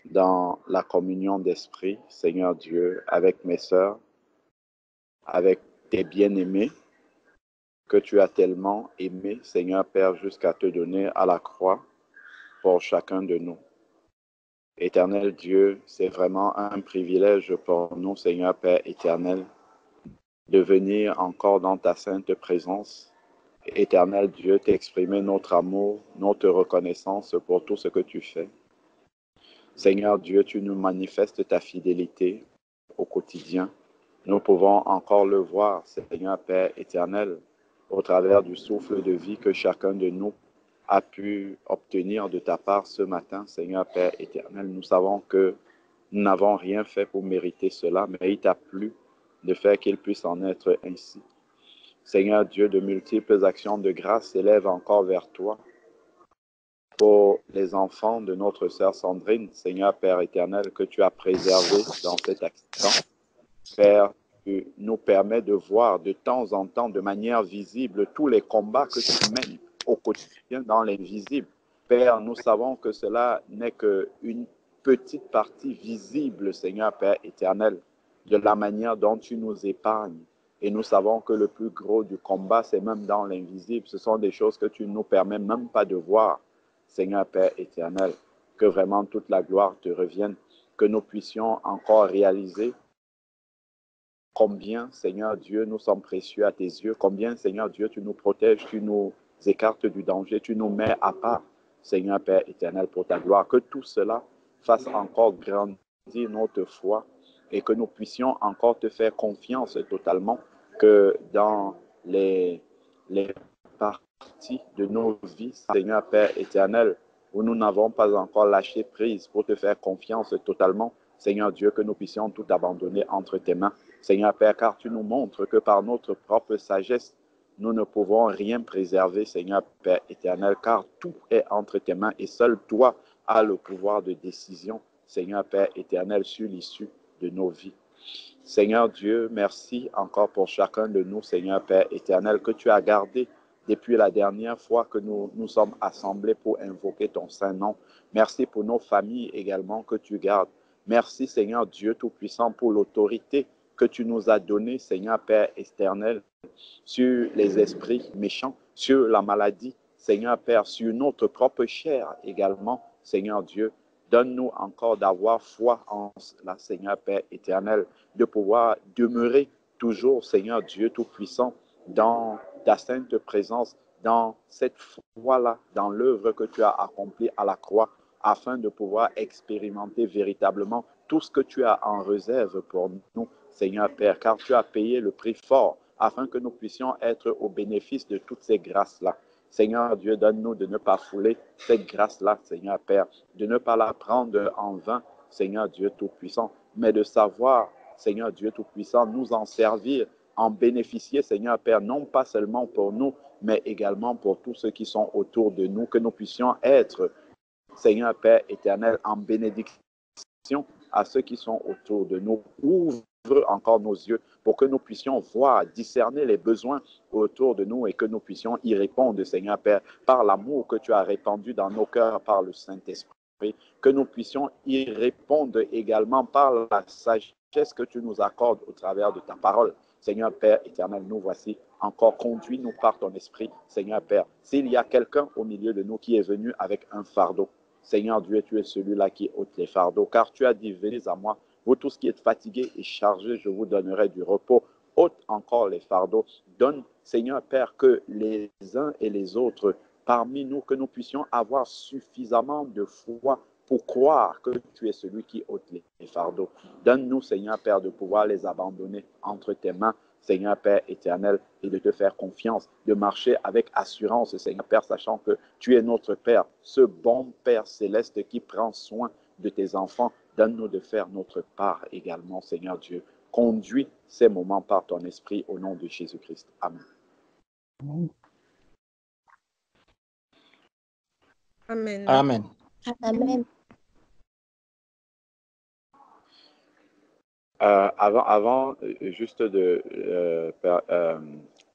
dans la communion d'esprit, Seigneur Dieu, avec mes sœurs, avec tes bien-aimés que tu as tellement aimés, Seigneur Père, jusqu'à te donner à la croix pour chacun de nous. Éternel Dieu, c'est vraiment un privilège pour nous, Seigneur Père éternel, de venir encore dans ta sainte présence. Éternel Dieu, t'exprimer notre amour, notre reconnaissance pour tout ce que tu fais. Seigneur Dieu, tu nous manifestes ta fidélité au quotidien. Nous pouvons encore le voir, Seigneur Père éternel, au travers du souffle de vie que chacun de nous a pu obtenir de ta part ce matin, Seigneur Père éternel. Nous savons que nous n'avons rien fait pour mériter cela, mais il t'a plu de faire qu'il puisse en être ainsi. Seigneur Dieu, de multiples actions de grâce s'élèvent encore vers toi pour les enfants de notre sœur Sandrine, Seigneur Père éternel, que tu as préservé dans cet accident. Père, tu nous permets de voir de temps en temps, de manière visible, tous les combats que tu mènes au quotidien dans l'invisible. Père, nous savons que cela n'est qu'une petite partie visible, Seigneur Père éternel, de la manière dont tu nous épargnes. Et nous savons que le plus gros du combat, c'est même dans l'invisible. Ce sont des choses que tu ne nous permets même pas de voir, Seigneur Père éternel. Que vraiment toute la gloire te revienne, que nous puissions encore réaliser combien, Seigneur Dieu, nous sommes précieux à tes yeux, combien, Seigneur Dieu, tu nous protèges, tu nous écartes du danger, tu nous mets à part, Seigneur Père éternel, pour ta gloire. Que tout cela fasse encore grandir notre foi et que nous puissions encore te faire confiance totalement, que dans les parties de nos vies, Seigneur Père éternel, où nous n'avons pas encore lâché prise pour te faire confiance totalement, Seigneur Dieu, que nous puissions tout abandonner entre tes mains. Seigneur Père, car tu nous montres que par notre propre sagesse, nous ne pouvons rien préserver, Seigneur Père éternel, car tout est entre tes mains et seul toi as le pouvoir de décision, Seigneur Père éternel, sur l'issue de nos vies. Seigneur Dieu, merci encore pour chacun de nous, Seigneur Père éternel, que tu as gardé depuis la dernière fois que nous nous sommes assemblés pour invoquer ton saint nom. Merci pour nos familles également que tu gardes. Merci, Seigneur Dieu Tout-Puissant, pour l'autorité que tu nous as donnée, Seigneur Père éternel, sur les esprits méchants, sur la maladie, Seigneur Père, sur notre propre chair également, Seigneur Dieu. Donne-nous encore d'avoir foi en la Seigneur Père éternel, de pouvoir demeurer toujours, Seigneur Dieu Tout-Puissant, dans ta sainte présence, dans cette foi-là, dans l'œuvre que tu as accomplie à la croix, afin de pouvoir expérimenter véritablement tout ce que tu as en réserve pour nous, Seigneur Père, car tu as payé le prix fort afin que nous puissions être au bénéfice de toutes ces grâces-là. Seigneur Dieu, donne-nous de ne pas fouler cette grâce-là, Seigneur Père, de ne pas la prendre en vain, Seigneur Dieu Tout-Puissant, mais de savoir, Seigneur Dieu Tout-Puissant, nous en servir, en bénéficier, Seigneur Père, non pas seulement pour nous, mais également pour tous ceux qui sont autour de nous, que nous puissions être, Seigneur Père éternel, en bénédiction à ceux qui sont autour de nous. Ouvre encore nos yeux pour que nous puissions voir, discerner les besoins autour de nous et que nous puissions y répondre, Seigneur Père, par l'amour que tu as répandu dans nos cœurs par le Saint-Esprit, que nous puissions y répondre également par la sagesse que tu nous accordes au travers de ta parole. Seigneur Père éternel, nous voici encore, conduis-nous par ton esprit, Seigneur Père. S'il y a quelqu'un au milieu de nous qui est venu avec un fardeau, Seigneur Dieu, tu es celui-là qui ôte les fardeaux, car tu as dit, venez à moi, vous tous qui êtes fatigués et chargés, je vous donnerai du repos. Ôte encore les fardeaux. Donne, Seigneur Père, que les uns et les autres parmi nous, que nous puissions avoir suffisamment de foi pour croire que tu es celui qui ôte les fardeaux. Donne-nous, Seigneur Père, de pouvoir les abandonner entre tes mains, Seigneur Père éternel, et de te faire confiance, de marcher avec assurance, Seigneur Père, sachant que tu es notre Père, ce bon Père céleste qui prend soin de tes enfants. Donne-nous de faire notre part également, Seigneur Dieu. Conduis ces moments par ton esprit au nom de Jésus-Christ. Amen. Amen. Amen. Amen. Avant juste de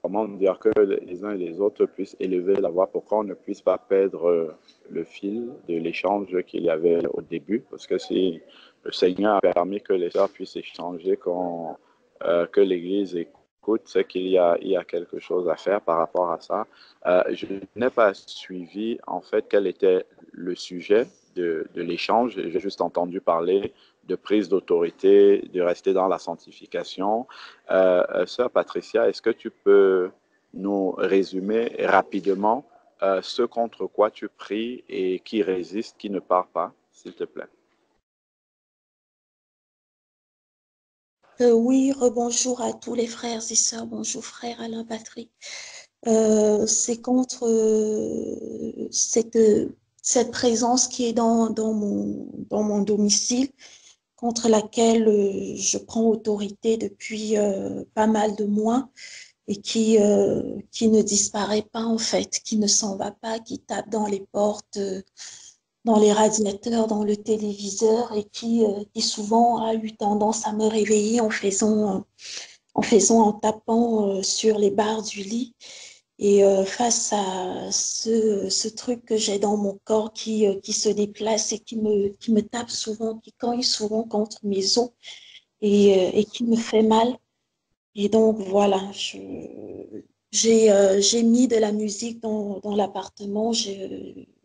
comment dire, que les uns et les autres puissent élever la voix pour qu'on ne puisse pas perdre le fil de l'échange qu'il y avait au début. Parce que si le Seigneur a permis que les sœurs puissent échanger, que l'Église écoute, c'est il y a quelque chose à faire par rapport à ça. Je n'ai pas suivi, en fait, quel était le sujet de l'échange. J'ai juste entendu parler de prise d'autorité, de rester dans la sanctification. Sœur Patricia, est-ce que tu peux nous résumer rapidement ce contre quoi tu pries et qui résiste, qui ne part pas, s'il te plaît? Oui, rebonjour à tous les frères et sœurs. Bonjour frère Alain Patrick. C'est contre cette présence qui est dans mon domicile, contre laquelle je prends autorité depuis pas mal de mois et qui ne disparaît pas en fait, qui ne s'en va pas, qui tape dans les portes, dans les radiateurs, dans le téléviseur et qui souvent a eu tendance à me réveiller en tapant sur les barres du lit. Et face à ce truc que j'ai dans mon corps qui se déplace et qui me tape souvent, qui cogne souvent contre mes os et qui me fait mal. Et donc voilà, j'ai mis de la musique dans l'appartement,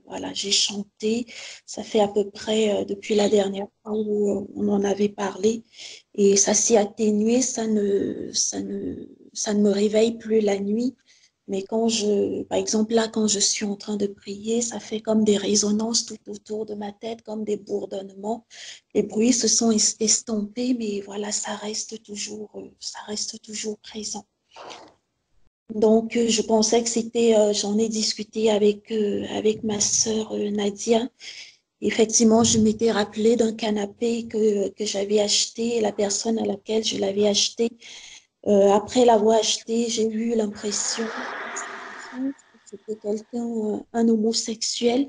voilà, j'ai chanté. Ça fait à peu près depuis la dernière fois où on en avait parlé et ça s'est atténué, ça ne me réveille plus la nuit. Mais par exemple, là, quand je suis en train de prier, ça fait comme des résonances tout autour de ma tête, comme des bourdonnements. Les bruits se sont estompés, mais voilà, ça reste toujours présent. Donc, je pensais que j'en ai discuté avec ma sœur Nadia. Effectivement, je m'étais rappelé d'un canapé que j'avais acheté, la personne à laquelle je l'avais acheté. Après l'avoir acheté, j'ai eu l'impression que c'était quelqu'un, un homosexuel.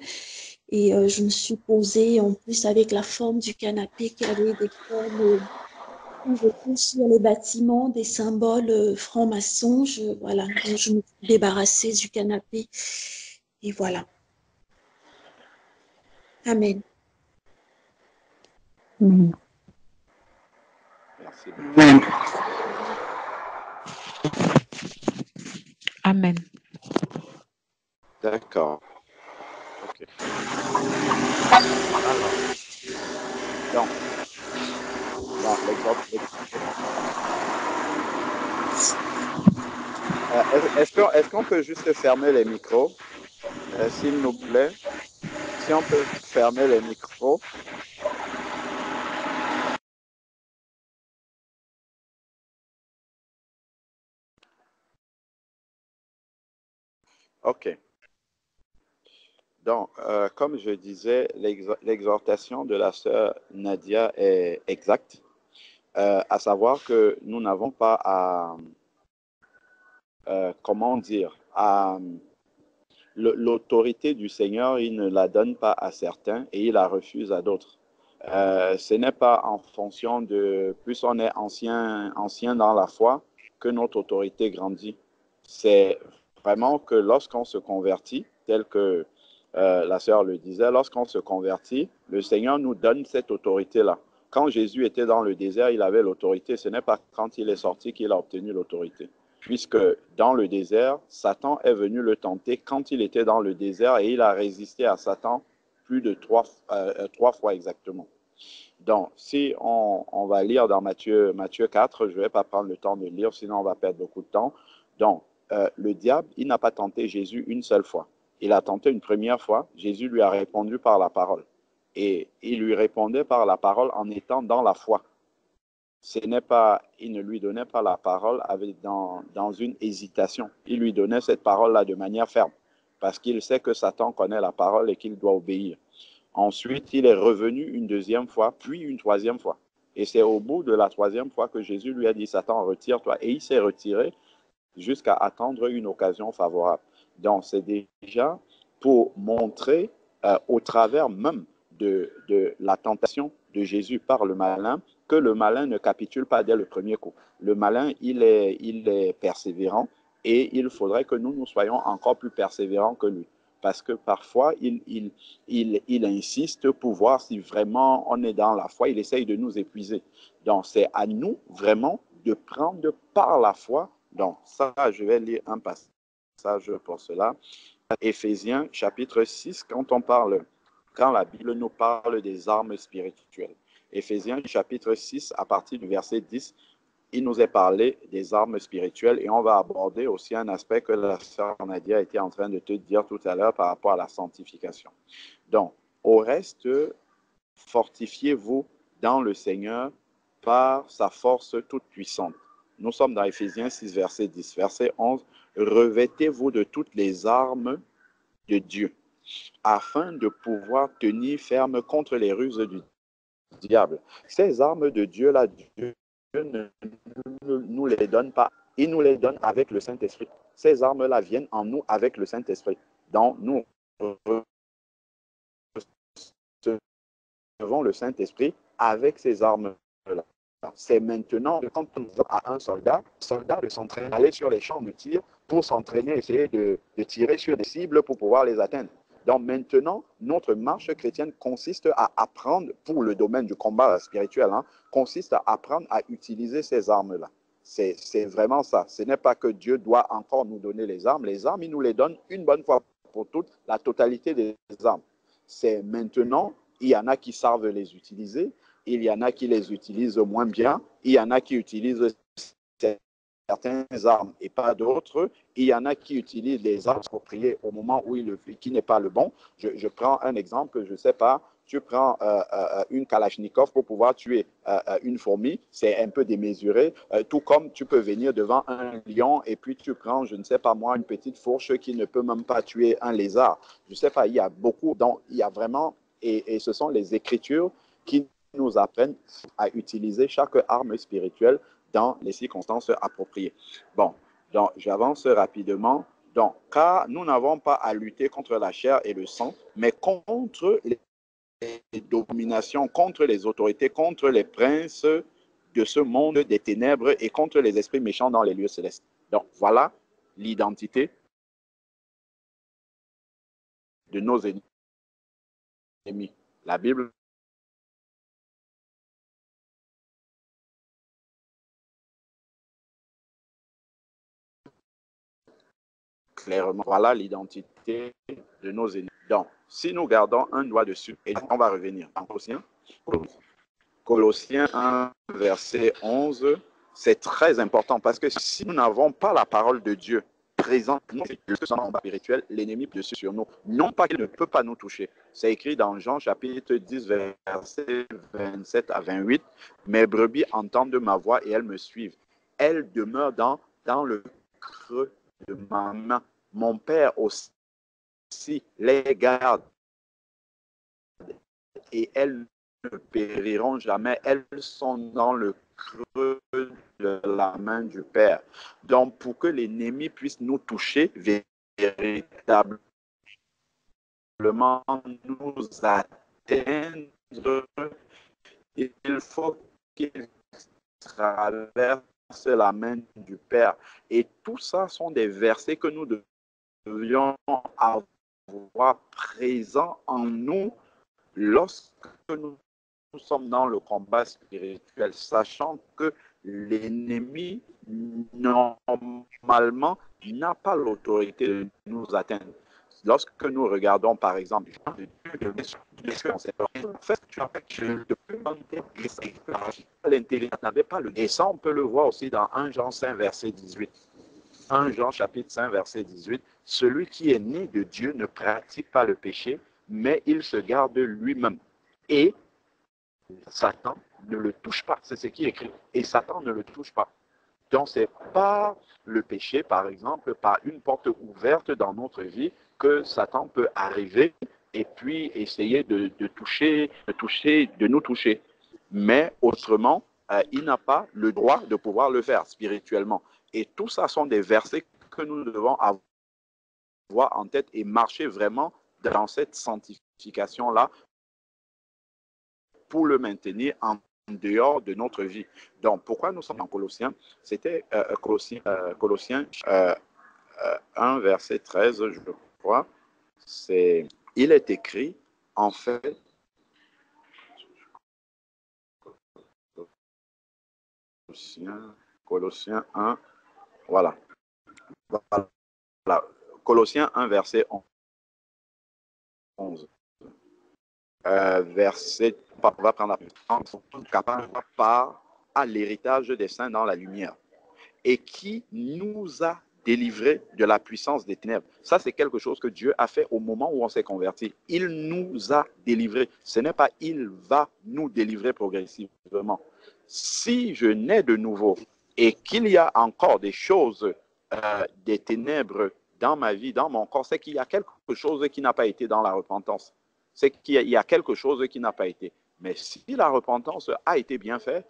Et je me suis posée, en plus, avec la forme du canapé qui avait des formes, quand je touche sur les bâtiments, des symboles francs-maçons. Voilà, donc je me suis débarrassée du canapé. Et voilà. Amen. Merci. Amen. D'accord. OK. Alors, est-ce qu'on peut juste fermer les micros, s'il nous plaît? Si on peut fermer les micros. OK. Donc, comme je disais, l'exhortation de la sœur Nadia est exacte, à savoir que nous n'avons pas à, comment dire, l'autorité du Seigneur, il ne la donne pas à certains et il la refuse à d'autres. Ce n'est pas en fonction de plus on est ancien dans la foi que notre autorité grandit. C'est vraiment que lorsqu'on se convertit, tel que la sœur le disait, lorsqu'on se convertit, le Seigneur nous donne cette autorité-là. Quand Jésus était dans le désert, il avait l'autorité. Ce n'est pas quand il est sorti qu'il a obtenu l'autorité. Puisque dans le désert, Satan est venu le tenter quand il était dans le désert et il a résisté à Satan plus de trois fois exactement. Donc, si on va lire dans Matthieu 4, je ne vais pas prendre le temps de lire, sinon on va perdre beaucoup de temps. Donc, le diable, il n'a pas tenté Jésus une seule fois. Il a tenté une première fois, Jésus lui a répondu par la parole. Et il lui répondait par la parole en étant dans la foi. Il ne lui donnait pas la parole dans une hésitation. Il lui donnait cette parole-là de manière ferme, parce qu'il sait que Satan connaît la parole et qu'il doit obéir. Ensuite, il est revenu une deuxième fois, puis une troisième fois. Et c'est au bout de la troisième fois que Jésus lui a dit, Satan, retire-toi. Et il s'est retiré jusqu'à attendre une occasion favorable. Donc, c'est déjà pour montrer au travers même de la tentation de Jésus par le malin, que le malin ne capitule pas dès le premier coup. Le malin, il est persévérant Et il faudrait que nous soyons encore plus persévérants que lui. Parce que parfois, il insiste pour voir si vraiment on est dans la foi. Il essaye de nous épuiser. Donc, c'est à nous vraiment de prendre par la foi. Donc, ça, je vais lire un passage pour cela. Éphésiens chapitre 6, quand la Bible nous parle des armes spirituelles. Éphésiens chapitre 6, à partir du verset 10, il nous est parlé des armes spirituelles et on va aborder aussi un aspect que la sœur Nadia était en train de te dire tout à l'heure par rapport à la sanctification. Donc, au reste, fortifiez-vous dans le Seigneur par sa force toute puissante. Nous sommes dans Éphésiens 6, verset 10. Verset 11, revêtez-vous de toutes les armes de Dieu, afin de pouvoir tenir ferme contre les ruses du diable. Ces armes de Dieu-là, Dieu ne nous les donne pas. Il nous les donne avec le Saint-Esprit. Ces armes-là viennent en nous avec le Saint-Esprit. Donc, nous recevons le Saint-Esprit avec ces armes-là. C'est maintenant que quand on a un soldat de s'entraîner, aller sur les champs de tir pour s'entraîner, essayer de tirer sur des cibles pour pouvoir les atteindre. Donc maintenant, notre marche chrétienne consiste à apprendre, pour le domaine du combat spirituel, consiste à apprendre à utiliser ces armes-là. C'est vraiment ça. Ce n'est pas que Dieu doit encore nous donner les armes. Les armes, il nous les donne une bonne fois pour toutes, la totalité des armes. C'est maintenant, il y en a qui savent les utiliser, il y en a qui les utilisent moins bien, il y en a qui utilisent certaines armes et pas d'autres. Il y en a qui utilisent les armes appropriées au moment où qui n'est pas le bon. Je prends un exemple, je ne sais pas, tu prends une Kalachnikov pour pouvoir tuer une fourmi, c'est un peu démesuré, tout comme tu peux venir devant un lion et puis tu prends, je ne sais pas moi, une petite fourche qui ne peut même pas tuer un lézard. Je ne sais pas, il y a beaucoup, donc il y a vraiment, et ce sont les Écritures qui nous apprennent à utiliser chaque arme spirituelle dans les circonstances appropriées. Bon, donc j'avance rapidement. Donc, car nous n'avons pas à lutter contre la chair et le sang, mais contre les dominations, contre les autorités, contre les princes de ce monde des ténèbres et contre les esprits méchants dans les lieux célestes. Donc, voilà l'identité de nos ennemis. La Bible clairement, voilà l'identité de nos ennemis. Donc, si nous gardons un doigt dessus, et on va revenir en Colossiens 1, verset 11, c'est très important parce que si nous n'avons pas la parole de Dieu présente, nous, que en spirituel, l'ennemi dessus sur nous. Non pas qu'il ne peut pas nous toucher. C'est écrit dans Jean chapitre 10, verset 27 à 28. Mes brebis entendent ma voix et elles me suivent. Elles demeurent dans le creux de ma main. Mon Père aussi les garde et elles ne périront jamais. Elles sont dans le creux de la main du Père. Donc, pour que l'ennemi puisse nous toucher véritablement, nous atteindre, il faut qu'il traverse la main du Père. Et tout ça sont des versets que nous devions avoir présents en nous lorsque nous sommes dans le combat spirituel, sachant que l'ennemi, normalement, n'a pas l'autorité de nous atteindre. Lorsque nous regardons, par exemple, l'intelligence n'avait pas le. Et ça, on peut le voir aussi dans 1 Jean 5, verset 18. 1 Jean chapitre 5, verset 18. Celui qui est né de Dieu ne pratique pas le péché, mais il se garde lui-même. Et Satan ne le touche pas. C'est ce qui est écrit. Et Satan ne le touche pas. Donc, c'est par le péché, par exemple, par une porte ouverte dans notre vie, que Satan peut arriver et puis essayer de nous toucher. Mais autrement, il n'a pas le droit de pouvoir le faire spirituellement. Et tout ça sont des versets que nous devons avoir en tête et marcher vraiment dans cette sanctification-là pour le maintenir en dehors de notre vie. Donc, pourquoi nous sommes en Colossiens? C'était Colossiens 1, verset 13, je crois, il est écrit, en fait, Colossiens 1, voilà. Colossiens 1, verset 11. Verset, on va prendre la part à l'héritage des saints dans la lumière, et qui nous a délivrés de la puissance des ténèbres. Ça, c'est quelque chose que Dieu a fait au moment où on s'est converti. Il nous a délivrés. Ce n'est pas il va nous délivrer progressivement. Si je nais de nouveau et qu'il y a encore des choses, des ténèbres dans ma vie, dans mon corps, c'est qu'il y a quelque chose qui n'a pas été dans la repentance. C'est qu'il y a quelque chose qui n'a pas été. Mais si la repentance a été bien faite,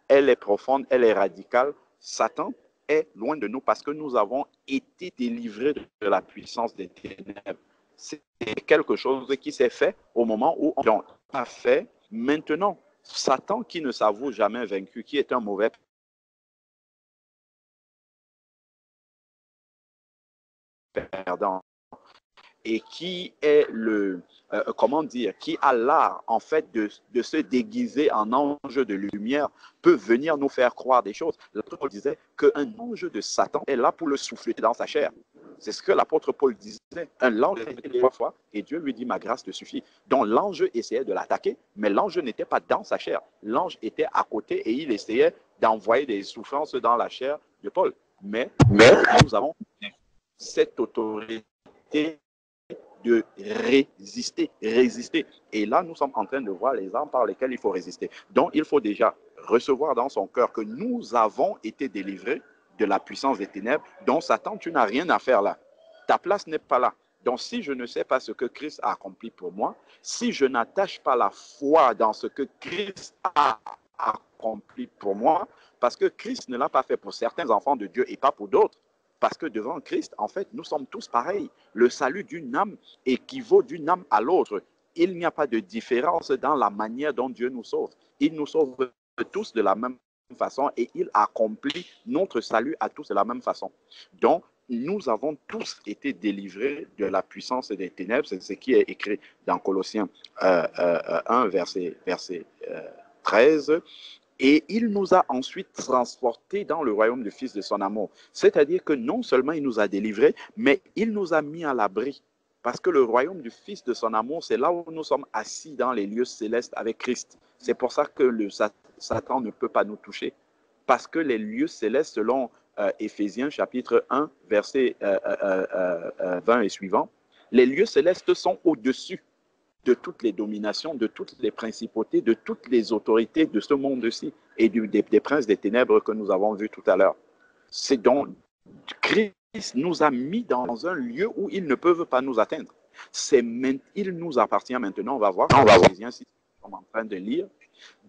elle est profonde, elle est radicale, Satan est loin de nous parce que nous avons été délivrés de la puissance des ténèbres. C'est quelque chose qui s'est fait au moment où on l'a fait. Maintenant, Satan qui ne s'avoue jamais vaincu, qui est un mauvais perdant, et qui est qui a l'art, en fait, de se déguiser en ange de lumière, peut venir nous faire croire des choses. L'apôtre Paul disait qu'un ange de Satan est là pour le souffler dans sa chair. C'est ce que l'apôtre Paul disait. Un ange était 3 fois, et Dieu lui dit, ma grâce te suffit. Donc l'ange essayait de l'attaquer, mais l'ange n'était pas dans sa chair. L'ange était à côté et il essayait d'envoyer des souffrances dans la chair de Paul. Mais nous avons cette autorité de résister. Et là, nous sommes en train de voir les armes par lesquelles il faut résister. Donc, il faut déjà recevoir dans son cœur que nous avons été délivrés de la puissance des ténèbres. Donc, Satan, tu n'as rien à faire là. Ta place n'est pas là. Donc, si je ne sais pas ce que Christ a accompli pour moi, si je n'attache pas la foi dans ce que Christ a accompli pour moi, parce que Christ ne l'a pas fait pour certains enfants de Dieu et pas pour d'autres, parce que devant Christ, en fait, nous sommes tous pareils. Le salut d'une âme équivaut d'une âme à l'autre. Il n'y a pas de différence dans la manière dont Dieu nous sauve. Il nous sauve tous de la même façon et il accomplit notre salut à tous de la même façon. Donc, nous avons tous été délivrés de la puissance des ténèbres. C'est ce qui est écrit dans Colossiens 1, verset 13. Et il nous a ensuite transportés dans le royaume du Fils de son amour. C'est-à-dire que non seulement il nous a délivrés, mais il nous a mis à l'abri. Parce que le royaume du Fils de son amour, c'est là où nous sommes assis dans les lieux célestes avec Christ. C'est pour ça que Satan ne peut pas nous toucher. Parce que les lieux célestes, selon Éphésiens chapitre 1, verset 20 et suivant, les lieux célestes sont au-dessus de toutes les dominations, de toutes les principautés, de toutes les autorités de ce monde-ci et des princes des ténèbres que nous avons vus tout à l'heure. C'est donc Christ nous a mis dans un lieu où ils ne peuvent pas nous atteindre. Il nous appartient maintenant, on va voir, Éphésiens 6, nous sommes en train de lire,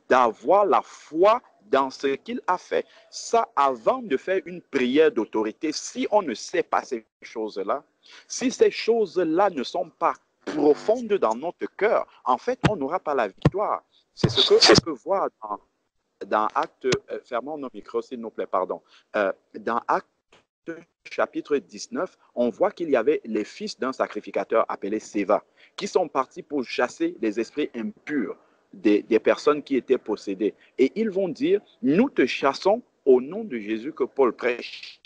d'avoir la foi dans ce qu'il a fait. Ça, avant de faire une prière d'autorité, si on ne sait pas ces choses-là, si ces choses-là ne sont pas profonde dans notre cœur, en fait, on n'aura pas la victoire. C'est ce qu'on peut voir dans Actes, fermons nos micros s'il nous plaît, pardon. Dans Actes chapitre 19, on voit qu'il y avait les fils d'un sacrificateur appelé Séva, qui sont partis pour chasser les esprits impurs des personnes qui étaient possédées. Et ils vont dire, nous te chassons au nom de Jésus que Paul prêche.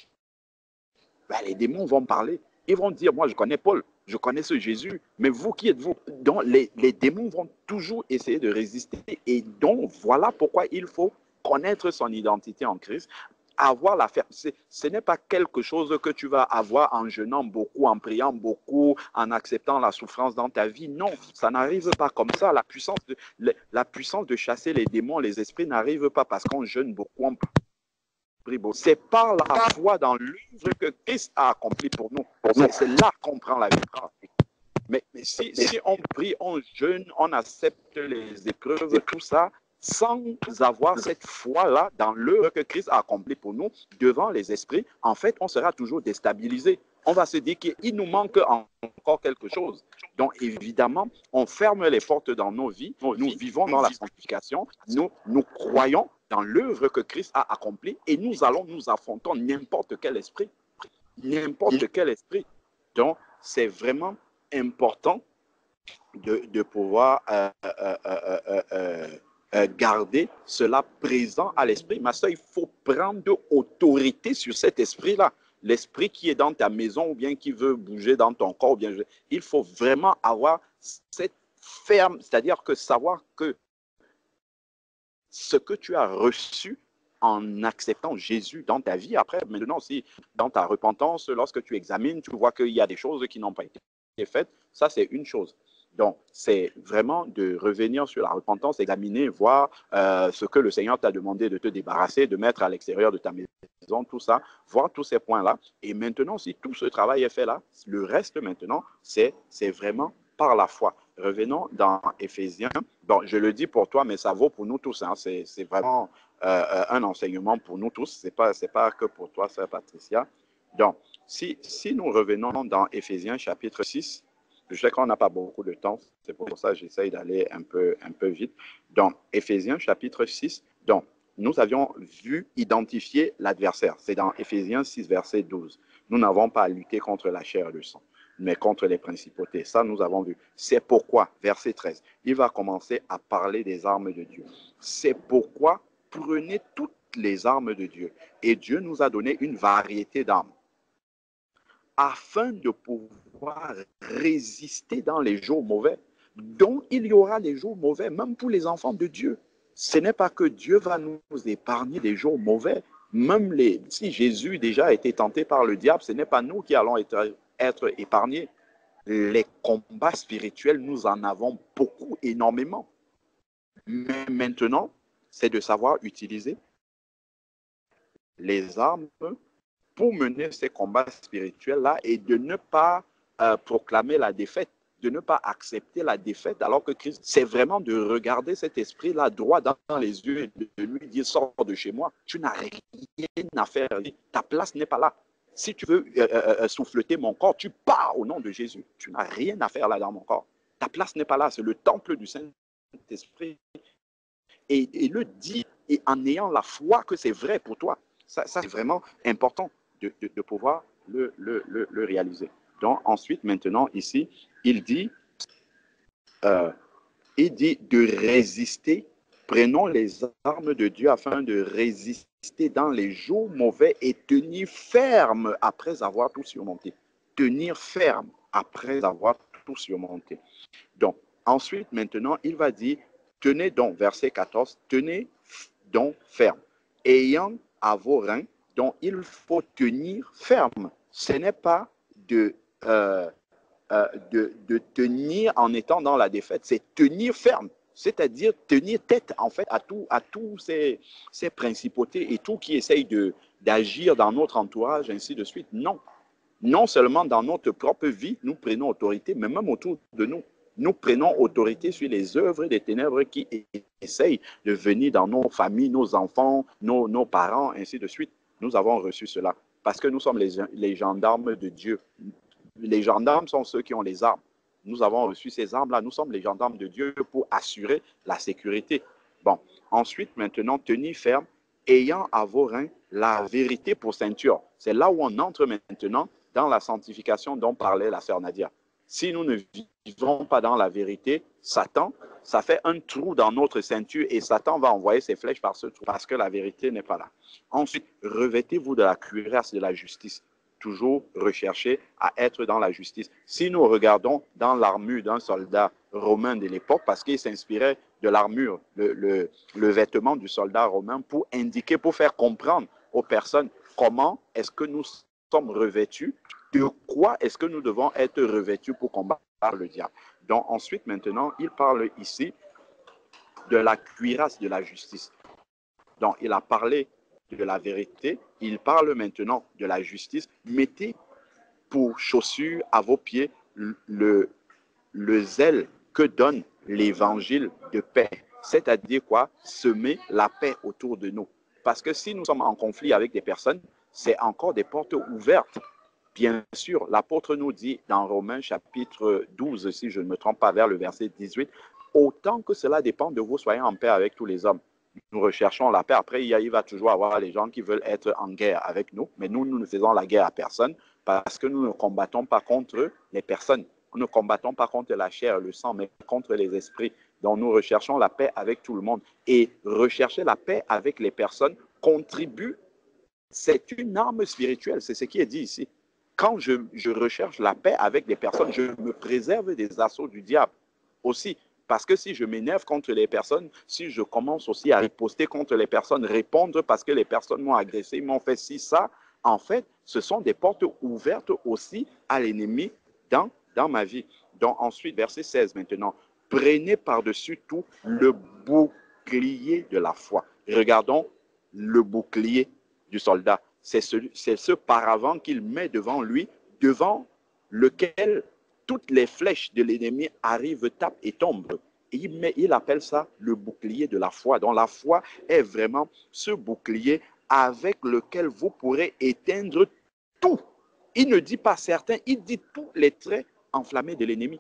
Ben, les démons vont parler. Ils vont dire, moi je connais Paul, je connais ce Jésus, mais vous, qui êtes-vous? Donc les démons vont toujours essayer de résister. Et donc voilà pourquoi il faut connaître son identité en Christ, avoir la fermeté. Ce n'est pas quelque chose que tu vas avoir en jeûnant beaucoup, en priant beaucoup, en acceptant la souffrance dans ta vie. Non, ça n'arrive pas comme ça. La puissance de chasser les démons, les esprits n'arrive pas parce qu'on jeûne beaucoup, on prie. C'est par la foi dans l'œuvre que Christ a accompli pour nous. C'est là qu'on prend la victoire. Mais si on prie, on jeûne, on accepte les épreuves, tout ça, sans avoir cette foi-là dans l'œuvre que Christ a accompli pour nous devant les esprits, en fait, on sera toujours déstabilisé. On va se dire qu'il nous manque encore quelque chose. Donc, évidemment, on ferme les portes dans nos vies. Nous vivons dans la sanctification. Nous croyons dans l'œuvre que Christ a accomplie et nous allons nous affronter n'importe quel esprit. n'importe quel esprit. Donc, c'est vraiment important de pouvoir garder cela présent à l'esprit. Mais ça, il faut prendre autorité sur cet esprit-là. L'esprit qui est dans ta maison ou bien qui veut bouger dans ton corps, ou bien, il faut vraiment avoir cette ferme, c'est-à-dire que savoir que ce que tu as reçu en acceptant Jésus dans ta vie, après, maintenant, si dans ta repentance, lorsque tu examines, tu vois qu'il y a des choses qui n'ont pas été faites, ça, c'est une chose. Donc, c'est vraiment de revenir sur la repentance, examiner, voir ce que le Seigneur t'a demandé de te débarrasser, de mettre à l'extérieur de ta maison, tout ça, voir tous ces points-là. Et maintenant, si tout ce travail est fait là, le reste maintenant, c'est vraiment par la foi. Revenons dans Éphésiens. Bon, je le dis pour toi, mais ça vaut pour nous tous. Hein. C'est vraiment un enseignement pour nous tous. Ce n'est pas que pour toi, sœur Patricia. Donc, si nous revenons dans Éphésiens chapitre 6, je sais qu'on n'a pas beaucoup de temps, c'est pour ça que j'essaye d'aller un peu vite. Donc, Éphésiens chapitre 6, donc, nous avions vu identifier l'adversaire. C'est dans Éphésiens 6, verset 12. Nous n'avons pas à lutter contre la chair et le sang, mais contre les principautés. Ça, nous avons vu. C'est pourquoi, verset 13, il va commencer à parler des armes de Dieu. C'est pourquoi prenez toutes les armes de Dieu. Et Dieu nous a donné une variété d'armes afin de pouvoir résister dans les jours mauvais. Donc, il y aura des jours mauvais, même pour les enfants de Dieu. Ce n'est pas que Dieu va nous épargner des jours mauvais. Même si Jésus déjà a été tenté par le diable, ce n'est pas nous qui allons être épargnés. Les combats spirituels, nous en avons beaucoup, énormément. Mais maintenant, c'est de savoir utiliser les armes pour mener ces combats spirituels-là et de ne pas proclamer la défaite, de ne pas accepter la défaite, alors que Christ, c'est vraiment de regarder cet esprit-là droit dans les yeux et de lui dire, sors de chez moi, tu n'as rien à faire, ta place n'est pas là. Si tu veux souffleter mon corps, tu pars au nom de Jésus. Tu n'as rien à faire là dans mon corps. Ta place n'est pas là, c'est le temple du Saint-Esprit. Et le dit, et en ayant la foi que c'est vrai pour toi. Ça c'est vraiment important de pouvoir le réaliser. Donc, ensuite, maintenant, ici, il dit de résister. Prenons les armes de Dieu afin de résister dans les jours mauvais et tenir ferme après avoir tout surmonté. Tenir ferme après avoir tout surmonté. Donc, ensuite, maintenant, il va dire, tenez donc, verset 14, tenez donc ferme, ayant à vos reins, dont il faut tenir ferme. Ce n'est pas de tenir en étant dans la défaite, c'est tenir ferme, c'est-à-dire tenir tête en fait à tous ces principautés et tout qui essayent d'agir dans notre entourage, ainsi de suite. Non. Non seulement dans notre propre vie, nous prenons autorité, mais même autour de nous. Nous prenons autorité sur les œuvres des ténèbres qui essayent de venir dans nos familles, nos enfants, nos parents, ainsi de suite. Nous avons reçu cela parce que nous sommes les gendarmes de Dieu. Les gendarmes sont ceux qui ont les armes. Nous avons reçu ces armes-là. Nous sommes les gendarmes de Dieu pour assurer la sécurité. Bon, ensuite, maintenant, tenez ferme, ayant à vos reins la vérité pour ceinture. C'est là où on entre maintenant dans la sanctification dont parlait la sœur Nadia. Si nous ne vivons pas dans la vérité, Satan, ça fait un trou dans notre ceinture et Satan va envoyer ses flèches par ce trou parce que la vérité n'est pas là. Ensuite, revêtez-vous de la cuirasse de la justice. Toujours rechercher à être dans la justice. Si nous regardons dans l'armure d'un soldat romain de l'époque, parce qu'il s'inspirait de l'armure, le vêtement du soldat romain pour indiquer, pour faire comprendre aux personnes comment est-ce que nous sommes revêtus, de quoi est-ce que nous devons être revêtus pour combattre le diable. Donc ensuite, maintenant, il parle ici de la cuirasse de la justice. Donc il a parlé de la vérité, il parle maintenant de la justice. Mettez pour chaussure à vos pieds le zèle que donne l'évangile de paix. C'est-à-dire quoi? Semer la paix autour de nous. Parce que si nous sommes en conflit avec des personnes, c'est encore des portes ouvertes. Bien sûr, l'apôtre nous dit dans Romains chapitre 12, si je ne me trompe pas, vers le verset 18, autant que cela dépend de vous, soyez en paix avec tous les hommes. Nous recherchons la paix. Après, il va toujours avoir les gens qui veulent être en guerre avec nous, mais nous ne faisons la guerre à personne parce que nous ne combattons pas contre les personnes. Nous ne combattons pas contre la chair, le sang, mais contre les esprits. Donc, nous recherchons la paix avec tout le monde. Et rechercher la paix avec les personnes contribue, c'est une arme spirituelle, c'est ce qui est dit ici. Quand je recherche la paix avec les personnes, je me préserve des assauts du diable aussi. Parce que si je m'énerve contre les personnes, si je commence aussi à riposter contre les personnes, répondre parce que les personnes m'ont agressé, m'ont fait ci, ça, en fait, ce sont des portes ouvertes aussi à l'ennemi dans ma vie. Donc ensuite, verset 16 maintenant. Prenez par-dessus tout le bouclier de la foi. Regardons le bouclier du soldat. C'est ce paravent qu'il met devant lui, devant lequel toutes les flèches de l'ennemi arrivent, tapent et tombent. Et il appelle ça le bouclier de la foi. Donc la foi est vraiment ce bouclier avec lequel vous pourrez éteindre tout. Il ne dit pas certains, il dit tous les traits enflammés de l'ennemi.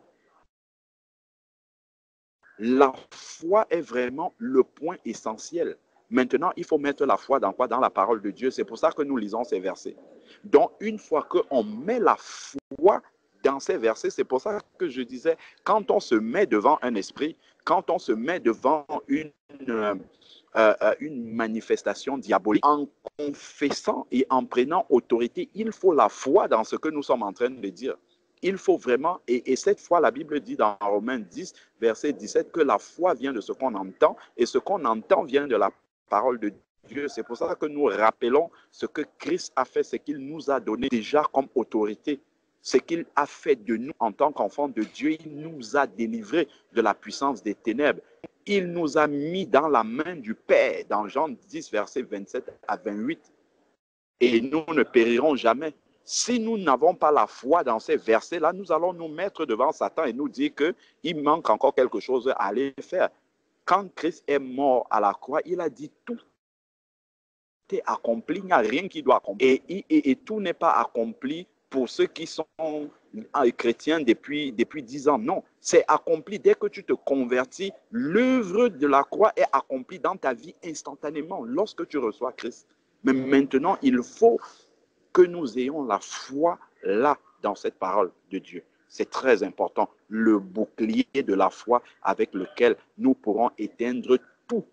La foi est vraiment le point essentiel. Maintenant, il faut mettre la foi dans quoi? Dans la parole de Dieu. C'est pour ça que nous lisons ces versets. Donc, une fois qu'on met la foi dans ces versets, c'est pour ça que je disais, quand on se met devant un esprit, quand on se met devant une manifestation diabolique, en confessant et en prenant autorité, il faut la foi dans ce que nous sommes en train de dire. Il faut vraiment, et cette fois, la Bible dit dans Romains 10, verset 17, que la foi vient de ce qu'on entend, et ce qu'on entend vient de la parole de Dieu. C'est pour ça que nous rappelons ce que Christ a fait, ce qu'il nous a donné déjà comme autorité, ce qu'il a fait de nous en tant qu'enfants de Dieu. Il nous a délivrés de la puissance des ténèbres. Il nous a mis dans la main du Père, dans Jean 10, verset 27 à 28. Et nous ne périrons jamais. Si nous n'avons pas la foi dans ces versets-là, nous allons nous mettre devant Satan et nous dire qu'il manque encore quelque chose à aller faire. Quand Christ est mort à la croix, il a dit tout est accompli, il n'y a rien qui doit accomplir. Et tout n'est pas accompli pour ceux qui sont chrétiens depuis 10 ans. Non, c'est accompli dès que tu te convertis. L'œuvre de la croix est accomplie dans ta vie instantanément lorsque tu reçois Christ. Mais maintenant, il faut que nous ayons la foi là, dans cette parole de Dieu. C'est très important. Le bouclier de la foi avec lequel nous pourrons éteindre tout,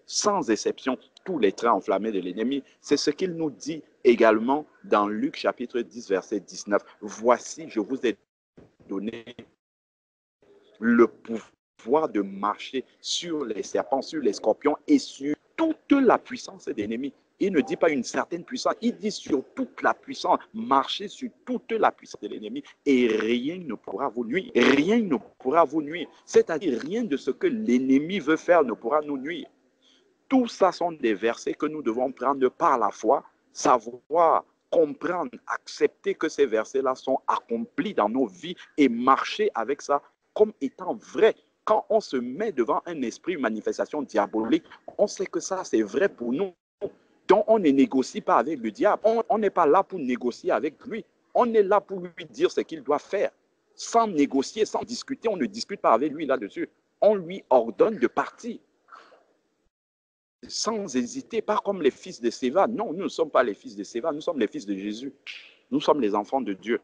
sans exception, tous les traits enflammés de l'ennemi. C'est ce qu'il nous dit également dans Luc chapitre 10, verset 19. Voici, je vous ai donné le pouvoir de marcher sur les serpents, sur les scorpions et sur toute la puissance de l'ennemi. Il ne dit pas une certaine puissance, il dit sur toute la puissance, marcher sur toute la puissance de l'ennemi et rien ne pourra vous nuire. Rien ne pourra vous nuire. C'est-à-dire rien de ce que l'ennemi veut faire ne pourra nous nuire. Tout ça sont des versets que nous devons prendre par la foi, savoir, comprendre, accepter que ces versets-là sont accomplis dans nos vies et marcher avec ça comme étant vrai. Quand on se met devant un esprit, une manifestation diabolique, on sait que ça, c'est vrai pour nous. Donc, on ne négocie pas avec le diable. On n'est pas là pour négocier avec lui. On est là pour lui dire ce qu'il doit faire. Sans négocier, sans discuter, on ne discute pas avec lui là-dessus. On lui ordonne de partir. Sans hésiter, pas comme les fils de Séva. Non, nous ne sommes pas les fils de Séva, nous sommes les fils de Jésus. Nous sommes les enfants de Dieu.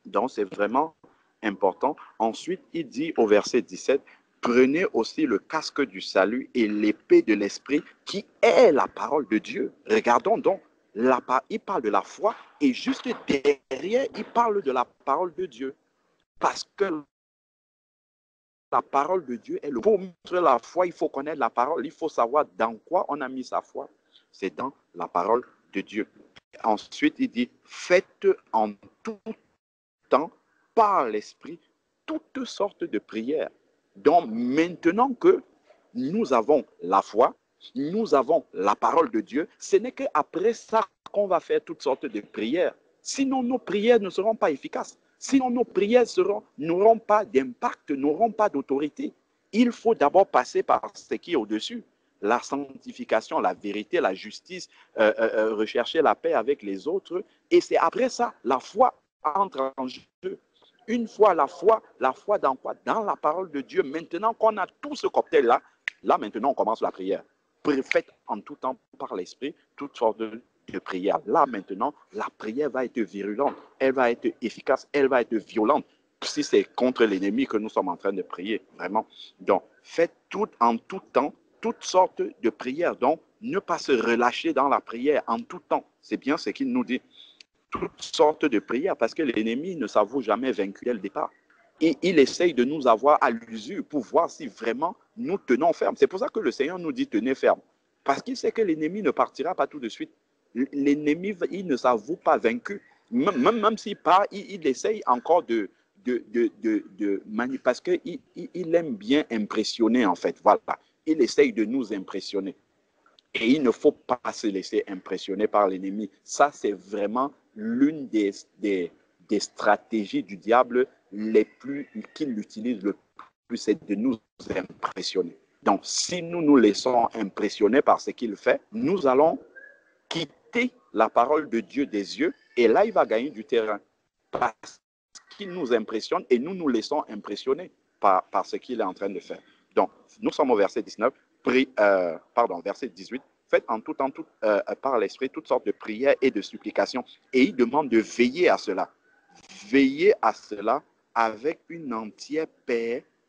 Donc, c'est vraiment important. Ensuite, il dit au verset 17, prenez aussi le casque du salut et l'épée de l'esprit qui est la parole de Dieu. Regardons donc, il parle de la foi et juste derrière, il parle de la parole de Dieu. Parce que la parole de Dieu est le... Pour montrer la foi, il faut connaître la parole. Il faut savoir dans quoi on a mis sa foi. C'est dans la parole de Dieu. Ensuite, il dit, faites en tout temps, par l'Esprit, toutes sortes de prières. Donc, maintenant que nous avons la foi, nous avons la parole de Dieu, ce n'est qu'après ça qu'on va faire toutes sortes de prières. Sinon, nos prières ne seront pas efficaces. Sinon, nos prières n'auront pas d'impact, n'auront pas d'autorité. Il faut d'abord passer par ce qui est au-dessus. La sanctification, la vérité, la justice, rechercher la paix avec les autres. Et c'est après ça, la foi entre en jeu. Une fois la foi dans quoi? Dans la parole de Dieu. Maintenant qu'on a tout ce cocktail-là, Là, maintenant, on commence la prière. Faites en tout temps par l'esprit toutes sortes de prières. Là, maintenant, la prière va être virulente, elle va être efficace, elle va être violente. Si c'est contre l'ennemi que nous sommes en train de prier, vraiment. Donc, faites en tout temps toutes sortes de prières. Donc, ne pas se relâcher dans la prière en tout temps. C'est bien ce qu'il nous dit. Toutes sortes de prières, parce que l'ennemi ne s'avoue jamais vaincu dès le départ. Et il essaye de nous avoir à l'usure pour voir si vraiment nous tenons ferme. C'est pour ça que le Seigneur nous dit tenez ferme. Parce qu'il sait que l'ennemi ne partira pas tout de suite. L'ennemi, il ne s'avoue pas vaincu. Même s'il part, il essaye encore parce qu'il aime bien impressionner, en fait. Voilà. Il essaye de nous impressionner. Et il ne faut pas se laisser impressionner par l'ennemi. Ça, c'est vraiment l'une des stratégies du diable qu'il utilise le plus, c'est de nous impressionner. Donc, si nous nous laissons impressionner par ce qu'il fait, nous allons quitter la parole de Dieu des yeux et là, il va gagner du terrain parce qu'il nous impressionne et nous nous laissons impressionner par ce qu'il est en train de faire. Donc, nous sommes au verset 19, verset 18. Faites en tout temps, par l'esprit, toutes sortes de prières et de supplications. Et il demande de veiller à cela. Veiller à cela avec une entière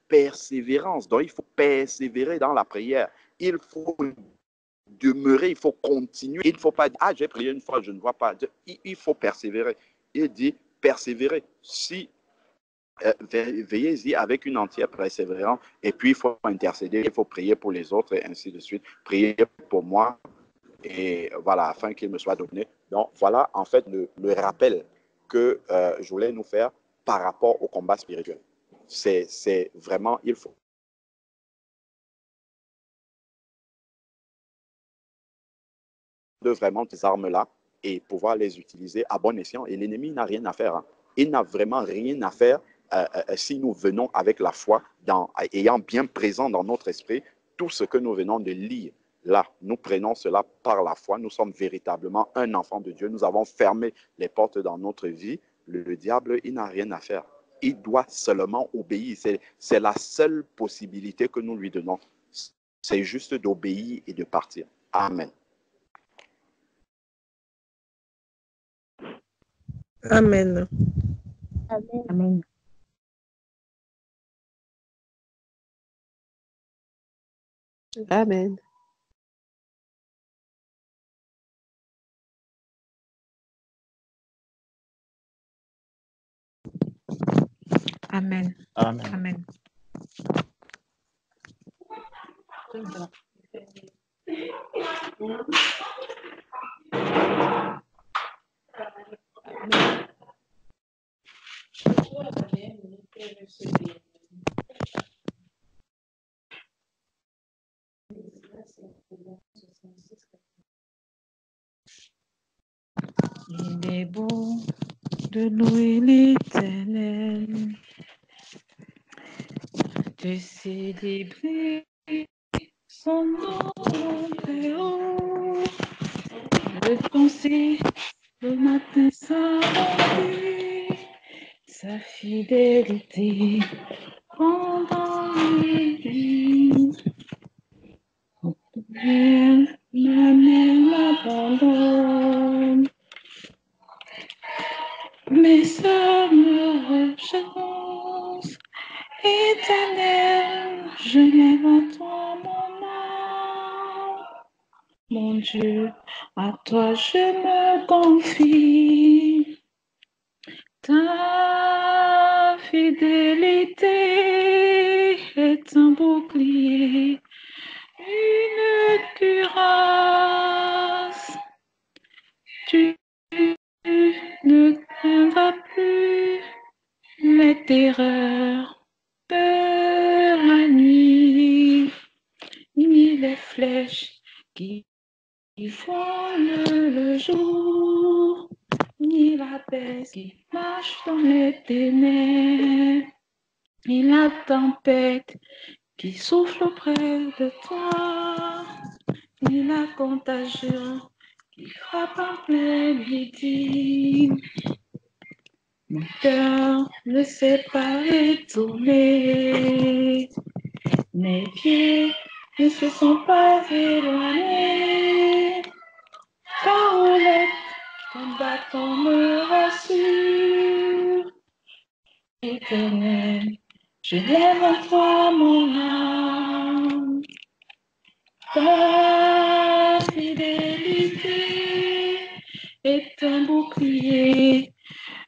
persévérance. Donc, il faut persévérer dans la prière. Il faut demeurer, il faut continuer. Il ne faut pas dire, ah, j'ai prié une fois, je ne vois pas. Il faut persévérer. Il dit, persévérer. Si veillez-y avec une entière persévérance et puis il faut intercéder, il faut prier pour les autres et ainsi de suite. Prier pour moi et voilà, afin qu'il me soit donné. Donc voilà en fait le rappel que je voulais nous faire par rapport au combat spirituel. C'est vraiment, il faut de vraiment ces armes-là et pouvoir les utiliser à bon escient. Et l'ennemi n'a rien à faire. Hein. Il n'a vraiment rien à faire si nous venons avec la foi, ayant bien présent dans notre esprit tout ce que nous venons de lire. Là, nous prenons cela par la foi. Nous sommes véritablement un enfant de Dieu. Nous avons fermé les portes dans notre vie. Le diable, il n'a rien à faire. Il doit seulement obéir. C'est la seule possibilité que nous lui donnons. C'est juste d'obéir et de partir. Amen. Amen. Amen. Amen. Amen. Amen. Amen. Il est bon de louer l'Éternel, de célébrer son nom très haut, de penser le matin saluer sa fidélité pendant les nuits. Jamais m'abandonne. Mes âmes me recherchent, Éternel, je lève à toi mon âme. Mon Dieu, à toi je me confie. Ta fidélité est un bouclier, une cuirasse. Tu ne craindras plus les terreurs de la nuit, ni les flèches qui volent le jour, ni la peste qui marche dans les ténèbres, ni la tempête qui souffle auprès de toi, ni la contagion qui frappe en plein midi. Mon cœur ne s'est pas étonné, mes pieds ne se sont pas éloignés. Ta roulette, ton bâton me rassure. Éternel, je lève en toi mon âme. Ta fidélité est un bouclier,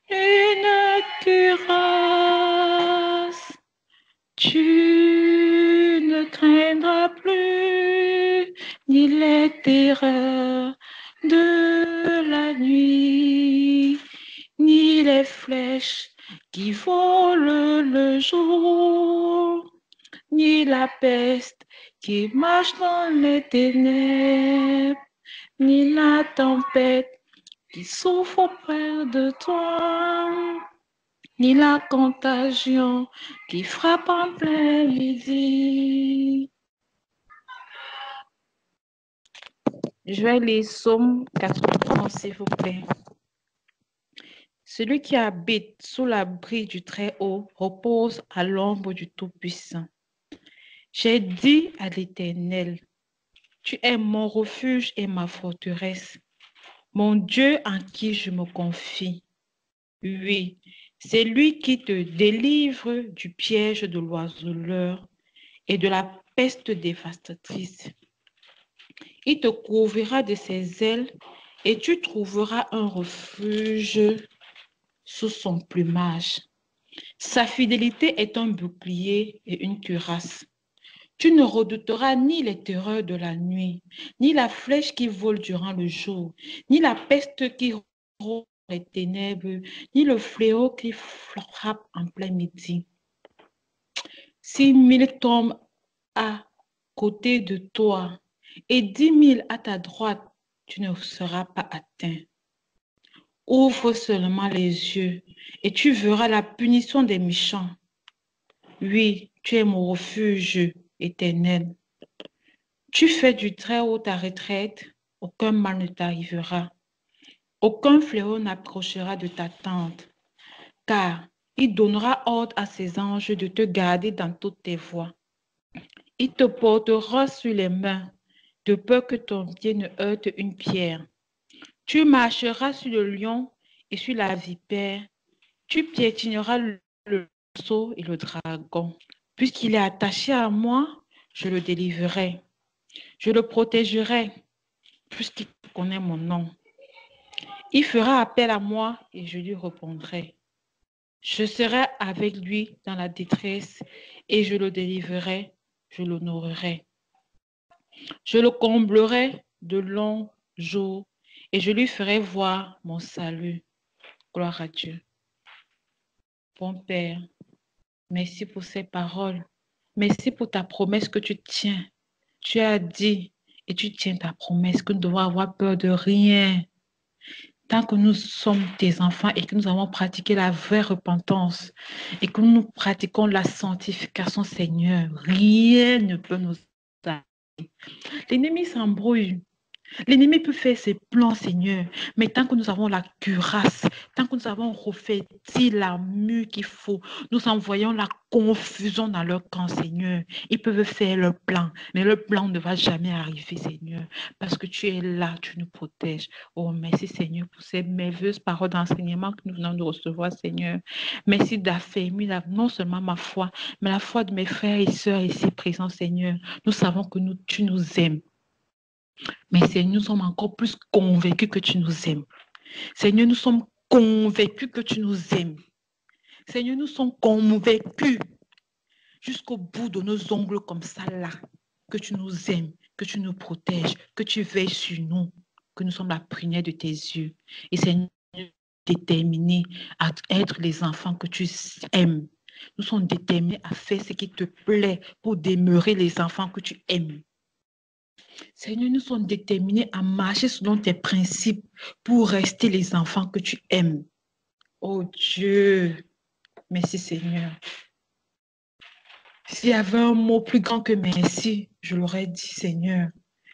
une cuirasse. Tu ne craindras plus ni les terreurs de la nuit, ni les flèches qui volent le jour, ni la peste qui marche dans les ténèbres, ni la tempête qui souffre auprès de toi, ni la contagion qui frappe en plein midi. Je vais lire Psaume 91, s'il vous plaît. Celui qui habite sous l'abri du Très-Haut repose à l'ombre du Tout-Puissant. J'ai dit à l'Éternel, tu es mon refuge et ma forteresse, mon Dieu en qui je me confie. Oui, c'est lui qui te délivre du piège de l'oiseleur et de la peste dévastatrice. Il te couvrira de ses ailes et tu trouveras un refuge sous son plumage. Sa fidélité est un bouclier et une cuirasse. Tu ne redouteras ni les terreurs de la nuit, ni la flèche qui vole durant le jour, ni la peste qui rôde les ténèbres, ni le fléau qui frappe en plein midi. 6 000 tombent à côté de toi et 10 000 à ta droite, tu ne seras pas atteint. Ouvre seulement les yeux et tu verras la punition des méchants. Oui, tu es mon refuge éternel. Tu fais du Très-Haut ta retraite, aucun mal ne t'arrivera. Aucun fléau n'approchera de ta tente, car il donnera ordre à ses anges de te garder dans toutes tes voies. Il te portera sur les mains, de peur que ton pied ne heurte une pierre. Tu marcheras sur le lion et sur la vipère. Tu piétineras le lionceau et le dragon. Puisqu'il est attaché à moi, je le délivrerai. Je le protégerai, puisqu'il connaît mon nom. Il fera appel à moi et je lui répondrai. Je serai avec lui dans la détresse et je le délivrerai, je l'honorerai. Je le comblerai de longs jours et je lui ferai voir mon salut. Gloire à Dieu. Bon Père, merci pour ces paroles. Merci pour ta promesse que tu tiens. Tu as dit et tu tiens ta promesse que nous devons avoir peur de rien. Tant que nous sommes tes enfants et que nous avons pratiqué la vraie repentance et que nous pratiquons la sanctification, Seigneur, rien ne peut nous arrêter. L'ennemi s'embrouille. L'ennemi peut faire ses plans, Seigneur, mais tant que nous avons la cuirasse, tant que nous avons revêti l'armure qu'il faut, nous envoyons la confusion dans leur camp, Seigneur. Ils peuvent faire leur plan, mais leur plan ne va jamais arriver, Seigneur, parce que tu es là, tu nous protèges. Oh, merci, Seigneur, pour ces merveilleuses paroles d'enseignement que nous venons de recevoir, Seigneur. Merci d'affermir non seulement ma foi, mais la foi de mes frères et sœurs ici présents, Seigneur. Nous savons que tu nous aimes. Mais Seigneur, nous sommes encore plus convaincus que tu nous aimes. Seigneur, nous sommes convaincus que tu nous aimes. Seigneur, nous sommes convaincus jusqu'au bout de nos ongles comme ça là, que tu nous aimes, que tu nous protèges, que tu veilles sur nous, que nous sommes la prunelle de tes yeux. Et Seigneur, déterminés à être les enfants que tu aimes. Nous sommes déterminés à faire ce qui te plaît pour demeurer les enfants que tu aimes. Seigneur, nous sommes déterminés à marcher selon tes principes pour rester les enfants que tu aimes. Oh Dieu, merci Seigneur. S'il y avait un mot plus grand que merci, je l'aurais dit Seigneur.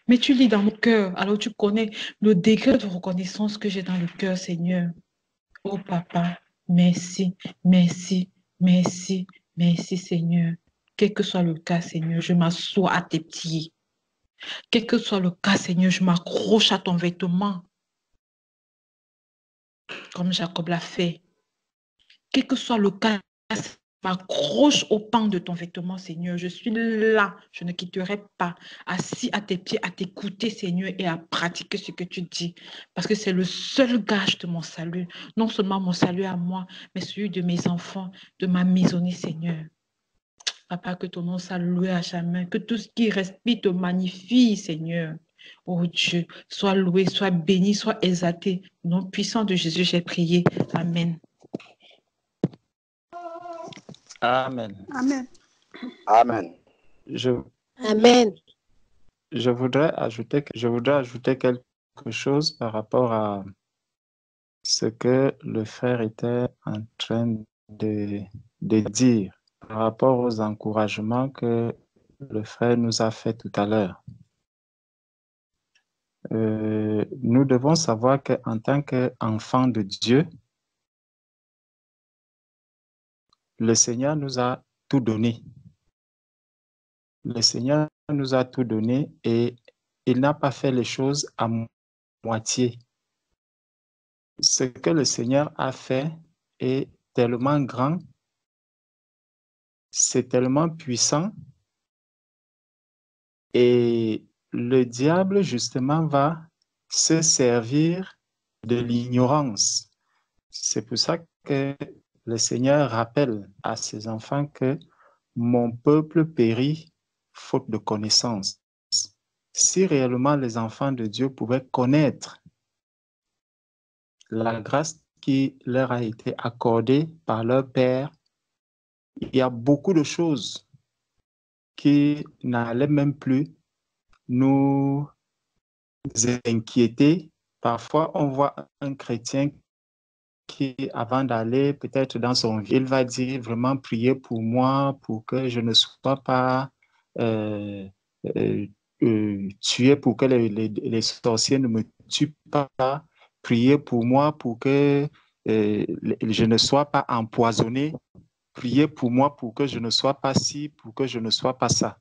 Mais tu lis dans mon cœur, alors tu connais le degré de reconnaissance que j'ai dans le cœur, Seigneur. Oh Papa, merci, merci, merci, merci Seigneur. Quel que soit le cas, Seigneur, je m'assois à tes pieds. Quel que soit le cas, Seigneur, je m'accroche à ton vêtement, comme Jacob l'a fait. Quel que soit le cas, je m'accroche au pan de ton vêtement, Seigneur. Je suis là, je ne quitterai pas, assis à tes pieds, à t'écouter, Seigneur, et à pratiquer ce que tu dis. Parce que c'est le seul gage de mon salut. Non seulement mon salut à moi, mais celui de mes enfants, de ma maisonnée, Seigneur. Papa, que ton nom soit loué à jamais, que tout ce qui respire te magnifie, Seigneur. Oh Dieu, sois loué, sois béni, sois exalté. Au nom puissant de Jésus, j'ai prié. Amen. Amen. Amen. Amen. Amen. Je voudrais ajouter quelque chose par rapport à ce que le frère était en train de dire, par rapport aux encouragements que le frère nous a fait tout à l'heure. Nous devons savoir qu'en tant qu'enfants de Dieu, le Seigneur nous a tout donné. Le Seigneur nous a tout donné et il n'a pas fait les choses à moitié. Ce que le Seigneur a fait est tellement grand, c'est tellement puissant et le diable justement va se servir de l'ignorance. C'est pour ça que le Seigneur rappelle à ses enfants que mon peuple périt faute de connaissance. Si réellement les enfants de Dieu pouvaient connaître la grâce qui leur a été accordée par leur Père, il y a beaucoup de choses qui n'allaient même plus nous inquiéter. Parfois, on voit un chrétien qui, avant d'aller peut-être dans son vie, il va dire vraiment prier pour moi, pour que je ne sois pas tué, pour que les sorciers ne me tuent pas, prier pour moi, pour que je ne sois pas empoisonné, prier pour moi, pour que je ne sois pas ci, pour que je ne sois pas ça.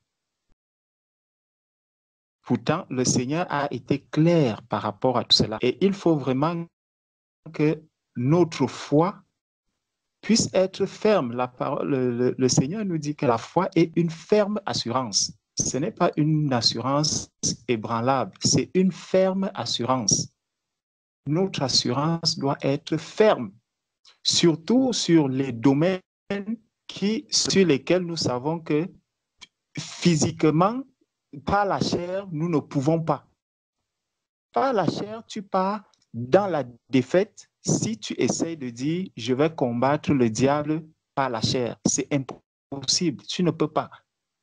Pourtant, le Seigneur a été clair par rapport à tout cela. Et il faut vraiment que notre foi puisse être ferme. La parole, le Seigneur nous dit que la foi est une ferme assurance. Ce n'est pas une assurance ébranlable, c'est une ferme assurance. Notre assurance doit être ferme, surtout sur les domaines sur lesquels nous savons que physiquement, par la chair, nous ne pouvons pas. Par la chair, tu pars dans la défaite si tu essaies de dire « je vais combattre le diable par la chair ». C'est impossible, tu ne peux pas.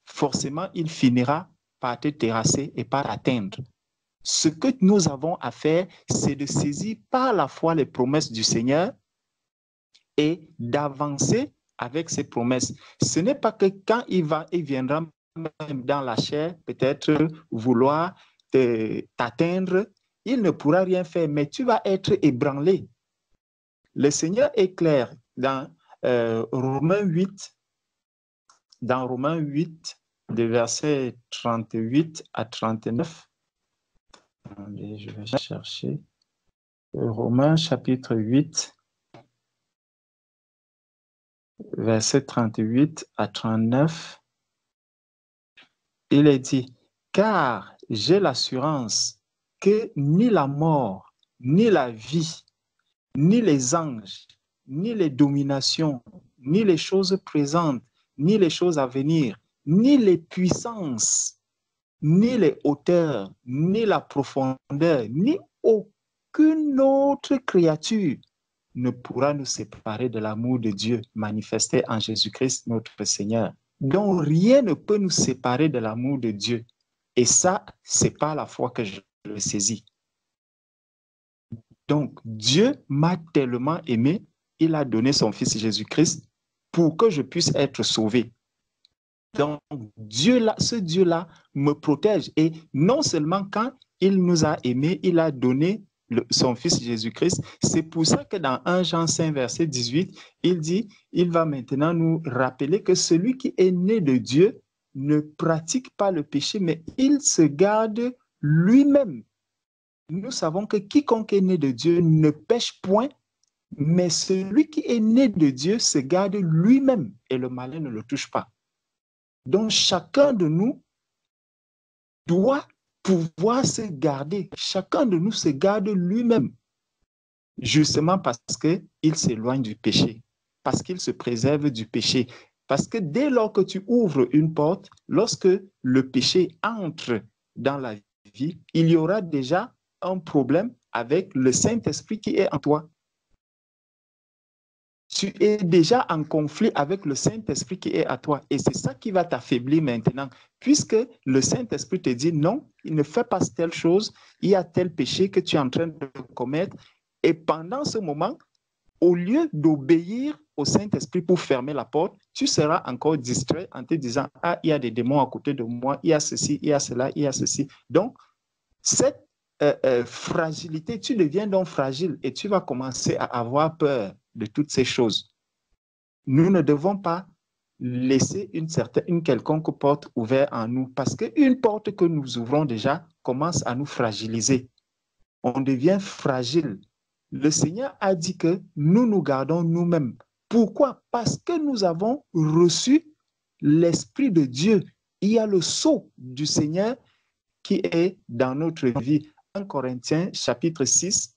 Forcément, il finira par te terrasser et par t'atteindre. Ce que nous avons à faire, c'est de saisir par la foi les promesses du Seigneur et d'avancer avec ces promesses. Ce n'est pas que quand il viendra même dans la chair, peut-être vouloir t'atteindre, il ne pourra rien faire, mais tu vas être ébranlé. Le Seigneur est clair dans Romains 8, de versets 38 à 39. Attendez, je vais chercher. Romains chapitre 8, versets 38 à 39. Il est dit, « Car j'ai l'assurance que ni la mort, ni la vie, ni les anges, ni les dominations, ni les choses présentes, ni les choses à venir, ni les puissances, ni les hauteurs, ni la profondeur, ni aucune autre créature ne pourra nous séparer de l'amour de Dieu manifesté en Jésus-Christ notre Seigneur. » Donc, rien ne peut nous séparer de l'amour de Dieu. Et ça, c'est par la foi que je le saisis. Donc, Dieu m'a tellement aimé, il a donné son Fils Jésus-Christ pour que je puisse être sauvé. Donc, ce Dieu-là me protège. Et non seulement quand il nous a aimés, il a donné son Fils Jésus-Christ. C'est pour ça que dans 1 Jean 5, verset 18, il dit, il va maintenant nous rappeler que celui qui est né de Dieu ne pratique pas le péché, mais il se garde lui-même. Nous savons que quiconque est né de Dieu ne pêche point, mais celui qui est né de Dieu se garde lui-même et le malin ne le touche pas. Donc chacun de nous doit pouvoir se garder. Chacun de nous se garde lui-même, justement parce qu'il s'éloigne du péché, parce qu'il se préserve du péché. Parce que dès lors que tu ouvres une porte, lorsque le péché entre dans la vie, il y aura déjà un problème avec le Saint-Esprit qui est en toi. Tu es déjà en conflit avec le Saint-Esprit qui est à toi. Et c'est ça qui va t'affaiblir maintenant. Puisque le Saint-Esprit te dit non, il ne fait pas telle chose, il y a tel péché que tu es en train de commettre. Et pendant ce moment, au lieu d'obéir au Saint-Esprit pour fermer la porte, tu seras encore distrait en te disant « Ah, il y a des démons à côté de moi, il y a ceci, il y a cela, il y a ceci. » Donc, cette fragilité, tu deviens donc fragile et tu vas commencer à avoir peur de toutes ces choses. Nous ne devons pas laisser une quelconque porte ouverte en nous parce qu'une porte que nous ouvrons déjà commence à nous fragiliser. On devient fragile. Le Seigneur a dit que nous nous gardons nous-mêmes. Pourquoi? Parce que nous avons reçu l'Esprit de Dieu. Il y a le sceau du Seigneur qui est dans notre vie. 1 Corinthiens chapitre 6.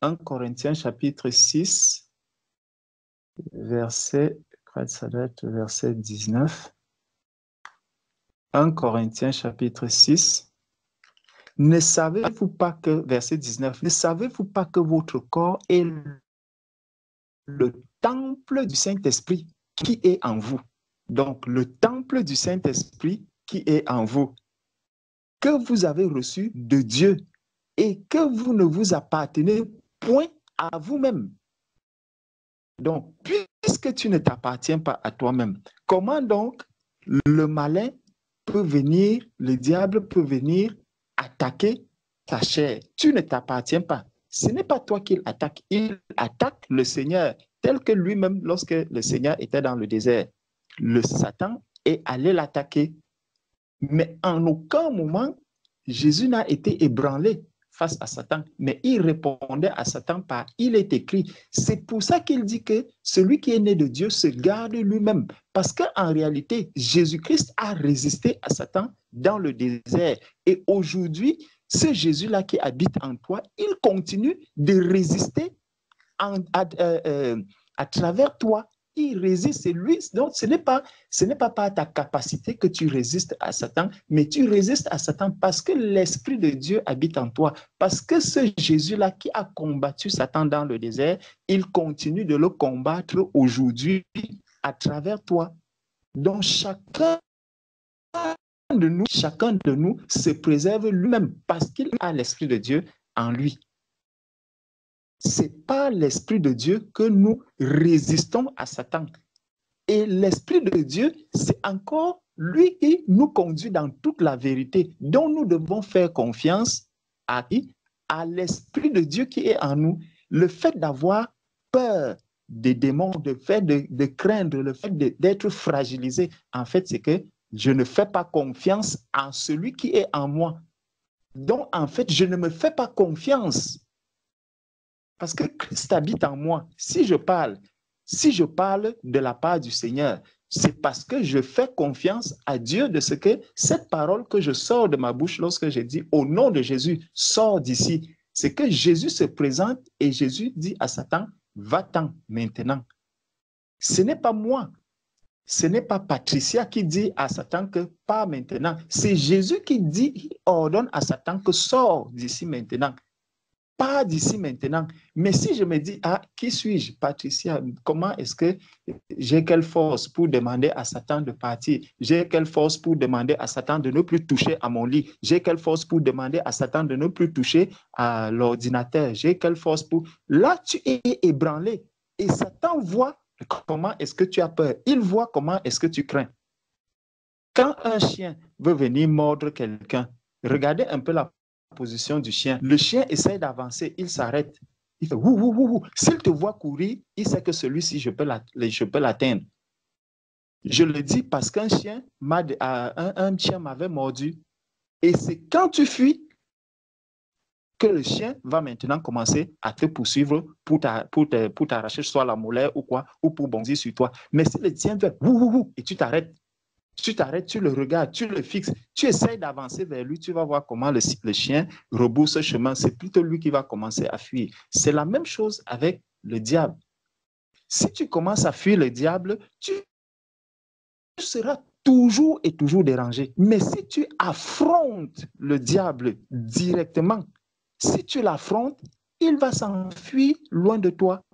1 Corinthiens chapitre 6, verset 19. 1 Corinthiens chapitre 6. Ne savez-vous pas que, verset 19, ne savez-vous pas que votre corps est le temple du Saint-Esprit qui est en vous? Donc, le temple du Saint-Esprit qui est en vous, que vous avez reçu de Dieu et que vous ne vous appartenez point à vous-même. Donc, puisque tu ne t'appartiens pas à toi-même, comment donc le malin peut venir, le diable peut venir attaquer ta chair? Tu ne t'appartiens pas. Ce n'est pas toi qu'il attaque. Il attaque le Seigneur, tel que lui-même, lorsque le Seigneur était dans le désert, le Satan est allé l'attaquer. Mais en aucun moment, Jésus n'a été ébranlé face à Satan, mais il répondait à Satan par « il est écrit ». C'est pour ça qu'il dit que celui qui est né de Dieu se garde lui-même. Parce qu'en réalité, Jésus-Christ a résisté à Satan dans le désert. Et aujourd'hui, ce Jésus-là qui habite en toi, il continue de résister à travers toi. Il résiste, c'est lui. Donc, ce n'est pas par ta capacité que tu résistes à Satan, mais tu résistes à Satan parce que l'Esprit de Dieu habite en toi. Parce que ce Jésus-là qui a combattu Satan dans le désert, il continue de le combattre aujourd'hui à travers toi. Donc, chacun de nous se préserve lui-même parce qu'il a l'Esprit de Dieu en lui. C'est par l'Esprit de Dieu que nous résistons à Satan. Et l'Esprit de Dieu, c'est encore lui qui nous conduit dans toute la vérité, dont nous devons faire confiance à qui? À l'Esprit de Dieu qui est en nous. Le fait d'avoir peur des démons, le fait de craindre, le fait d'être fragilisé, en fait, c'est que je ne fais pas confiance en celui qui est en moi. Donc, en fait, je ne me fais pas confiance. Parce que Christ habite en moi. Si je parle de la part du Seigneur, c'est parce que je fais confiance à Dieu de ce que cette parole que je sors de ma bouche lorsque je dis au nom de Jésus, sors d'ici. C'est que Jésus se présente et Jésus dit à Satan, va-t'en maintenant. Ce n'est pas moi. Ce n'est pas Patricia qui dit à Satan que pas maintenant. C'est Jésus qui dit, il ordonne à Satan que sors d'ici maintenant. Pas d'ici maintenant. Mais si je me dis, ah, qui suis-je, Patricia? Comment est-ce que j'ai quelle force pour demander à Satan de partir? J'ai quelle force pour demander à Satan de ne plus toucher à mon lit? J'ai quelle force pour demander à Satan de ne plus toucher à l'ordinateur? J'ai quelle force pour... Là, tu es ébranlé. Et Satan voit comment est-ce que tu as peur. Il voit comment est-ce que tu crains. Quand un chien veut venir mordre quelqu'un, regardez un peu la position du chien. Le chien essaie d'avancer, il s'arrête. Il fait wou, wou, wou, wou. S'il te voit courir, il sait que celui-ci, je peux l'atteindre. Je le dis parce qu'un chien m'avait mordu. Et c'est quand tu fuis que le chien va maintenant commencer à te poursuivre pour t'arracher soit la molaire ou quoi, ou pour bondir sur toi. Mais si le tien fait wou, wou, wou, et tu t'arrêtes, tu le regardes, tu le fixes, tu essaies d'avancer vers lui, tu vas voir comment le chien rebrousse chemin. C'est plutôt lui qui va commencer à fuir. C'est la même chose avec le diable. Si tu commences à fuir le diable, tu seras toujours et toujours dérangé. Mais si tu affrontes le diable directement, si tu l'affrontes, il va s'enfuir loin de toi.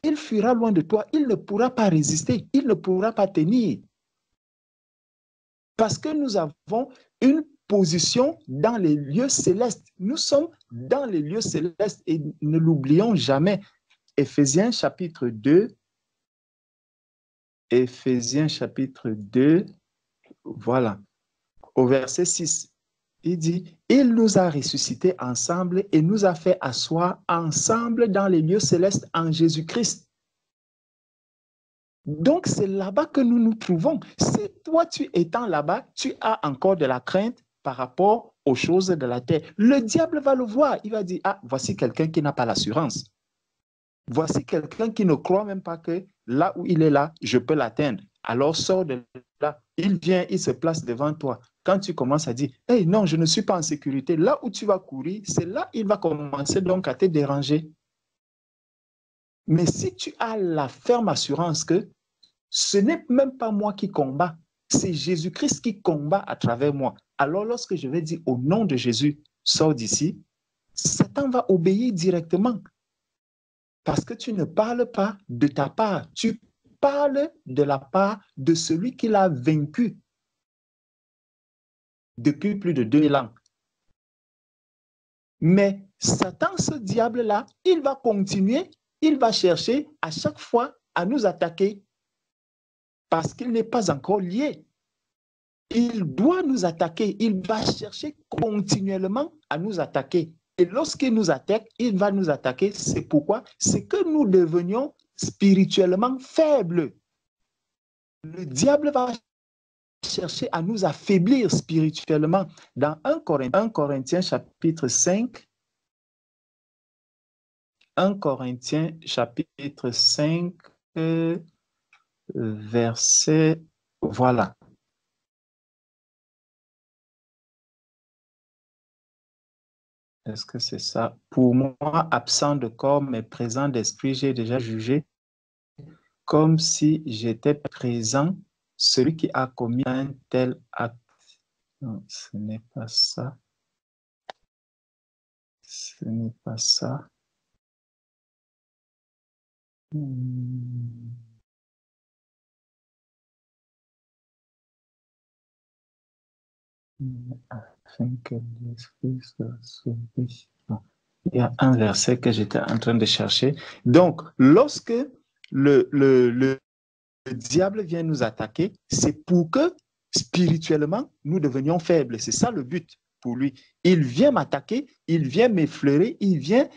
Il fuira loin de toi. Il ne pourra pas résister. Il ne pourra pas tenir. Parce que nous avons une position dans les lieux célestes. Nous sommes dans les lieux célestes et ne l'oublions jamais. Éphésiens chapitre 2. Éphésiens chapitre 2. Voilà. Au verset 6. Il dit, il nous a ressuscités ensemble et nous a fait asseoir ensemble dans les lieux célestes en Jésus-Christ. Donc, c'est là-bas que nous nous trouvons. Si toi, tu étant là-bas, tu as encore de la crainte par rapport aux choses de la terre, le diable va le voir. Il va dire, ah, voici quelqu'un qui n'a pas l'assurance. Voici quelqu'un qui ne croit même pas que là où il est là, je peux l'atteindre. Alors, sors de là. Il vient, il se place devant toi. Quand tu commences à dire, hey, non, je ne suis pas en sécurité, là où tu vas courir, c'est là qu'il va commencer donc à te déranger. Mais si tu as la ferme assurance que ce n'est même pas moi qui combat, c'est Jésus-Christ qui combat à travers moi. Alors lorsque je vais dire au nom de Jésus, sors d'ici, Satan va obéir directement. Parce que tu ne parles pas de ta part, tu parles de la part de celui qui l'a vaincu depuis plus de 2000 ans. Mais Satan, ce diable-là, il va continuer, il va chercher à chaque fois à nous attaquer parce qu'il n'est pas encore lié. Il doit nous attaquer, il va chercher continuellement à nous attaquer. Et lorsqu'il nous attaque, il va nous attaquer. C'est pourquoi? C'est que nous devenions spirituellement faibles. Le diable va chercher à nous affaiblir spirituellement. Dans 1 Corinthiens chapitre 5, 1 Corinthiens chapitre 5, verset, voilà. Est-ce que c'est ça? Pour moi, absent de corps, mais présent d'esprit, j'ai déjà jugé comme si j'étais présent, celui qui a commis un tel acte. Non, ce n'est pas ça. Ce n'est pas ça. Afin que l'esprit soit sauvé. Il y a un verset que j'étais en train de chercher. Donc, lorsque le diable vient nous attaquer, c'est pour que spirituellement, nous devenions faibles. C'est ça le but pour lui. Il vient m'attaquer, il vient m'effleurer, il vient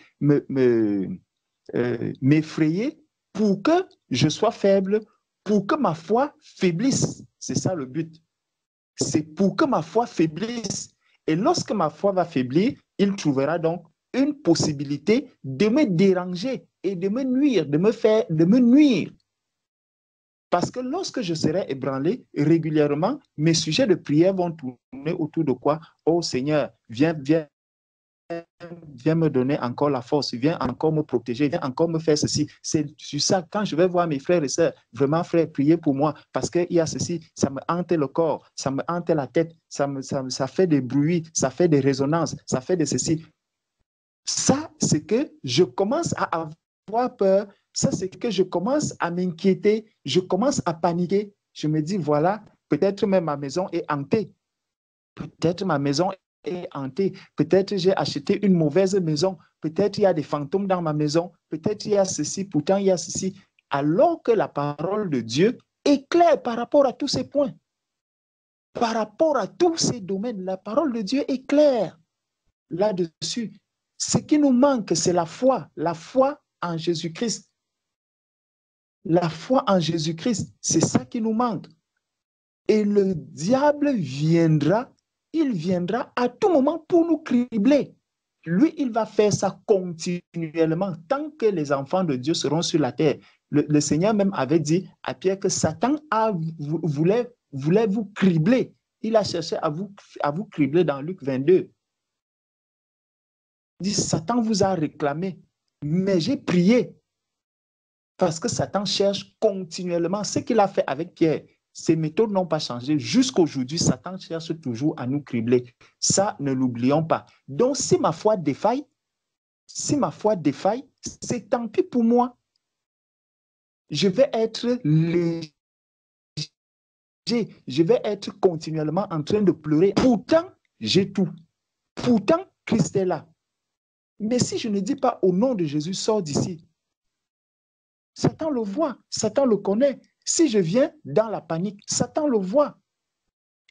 m'effrayer pour que je sois faible, pour que ma foi faiblisse. C'est ça le but. C'est pour que ma foi faiblisse. Et lorsque ma foi va faiblir, il trouvera donc une possibilité de me déranger et de me nuire, de me nuire. Parce que lorsque je serai ébranlé régulièrement, mes sujets de prière vont tourner autour de quoi? Oh Seigneur, viens me donner encore la force, viens encore me protéger, viens encore me faire ceci. C'est sur ça, quand je vais voir mes frères et sœurs, vraiment frère, priez pour moi, parce qu'il y a ceci, ça me hante le corps, ça me hante la tête, ça fait des bruits, ça fait des résonances, ça fait de ceci. Ça, c'est que je commence à avoir peur. Ça, c'est que je commence à m'inquiéter, je commence à paniquer. Je me dis, voilà, peut-être même ma maison est hantée. Peut-être ma maison est hantée. Peut-être j'ai acheté une mauvaise maison. Peut-être il y a des fantômes dans ma maison. Peut-être il y a ceci, pourtant il y a ceci. Alors que la parole de Dieu est claire par rapport à tous ces points. Par rapport à tous ces domaines, la parole de Dieu est claire. là-dessus. Ce qui nous manque, c'est la foi en Jésus-Christ. La foi en Jésus-Christ, c'est ça qui nous manque. Et le diable viendra, il viendra à tout moment pour nous cribler. Lui, il va faire ça continuellement tant que les enfants de Dieu seront sur la terre. Le Seigneur même avait dit à Pierre que Satan voulait vous cribler. Il a cherché à vous cribler dans Luc 22. Il dit, Satan vous a réclamé, mais j'ai prié. Parce que Satan cherche continuellement ce qu'il a fait avec Pierre. Ses méthodes n'ont pas changé. Jusqu'aujourd'hui, Satan cherche toujours à nous cribler. Ça, ne l'oublions pas. Donc, si ma foi défaille, c'est tant pis pour moi. Je vais être léger. Je vais être continuellement en train de pleurer. Pourtant, j'ai tout. Pourtant, Christ est là. Mais si je ne dis pas au nom de Jésus, sors d'ici. Satan le voit, Satan le connaît. Si je viens dans la panique, Satan le voit.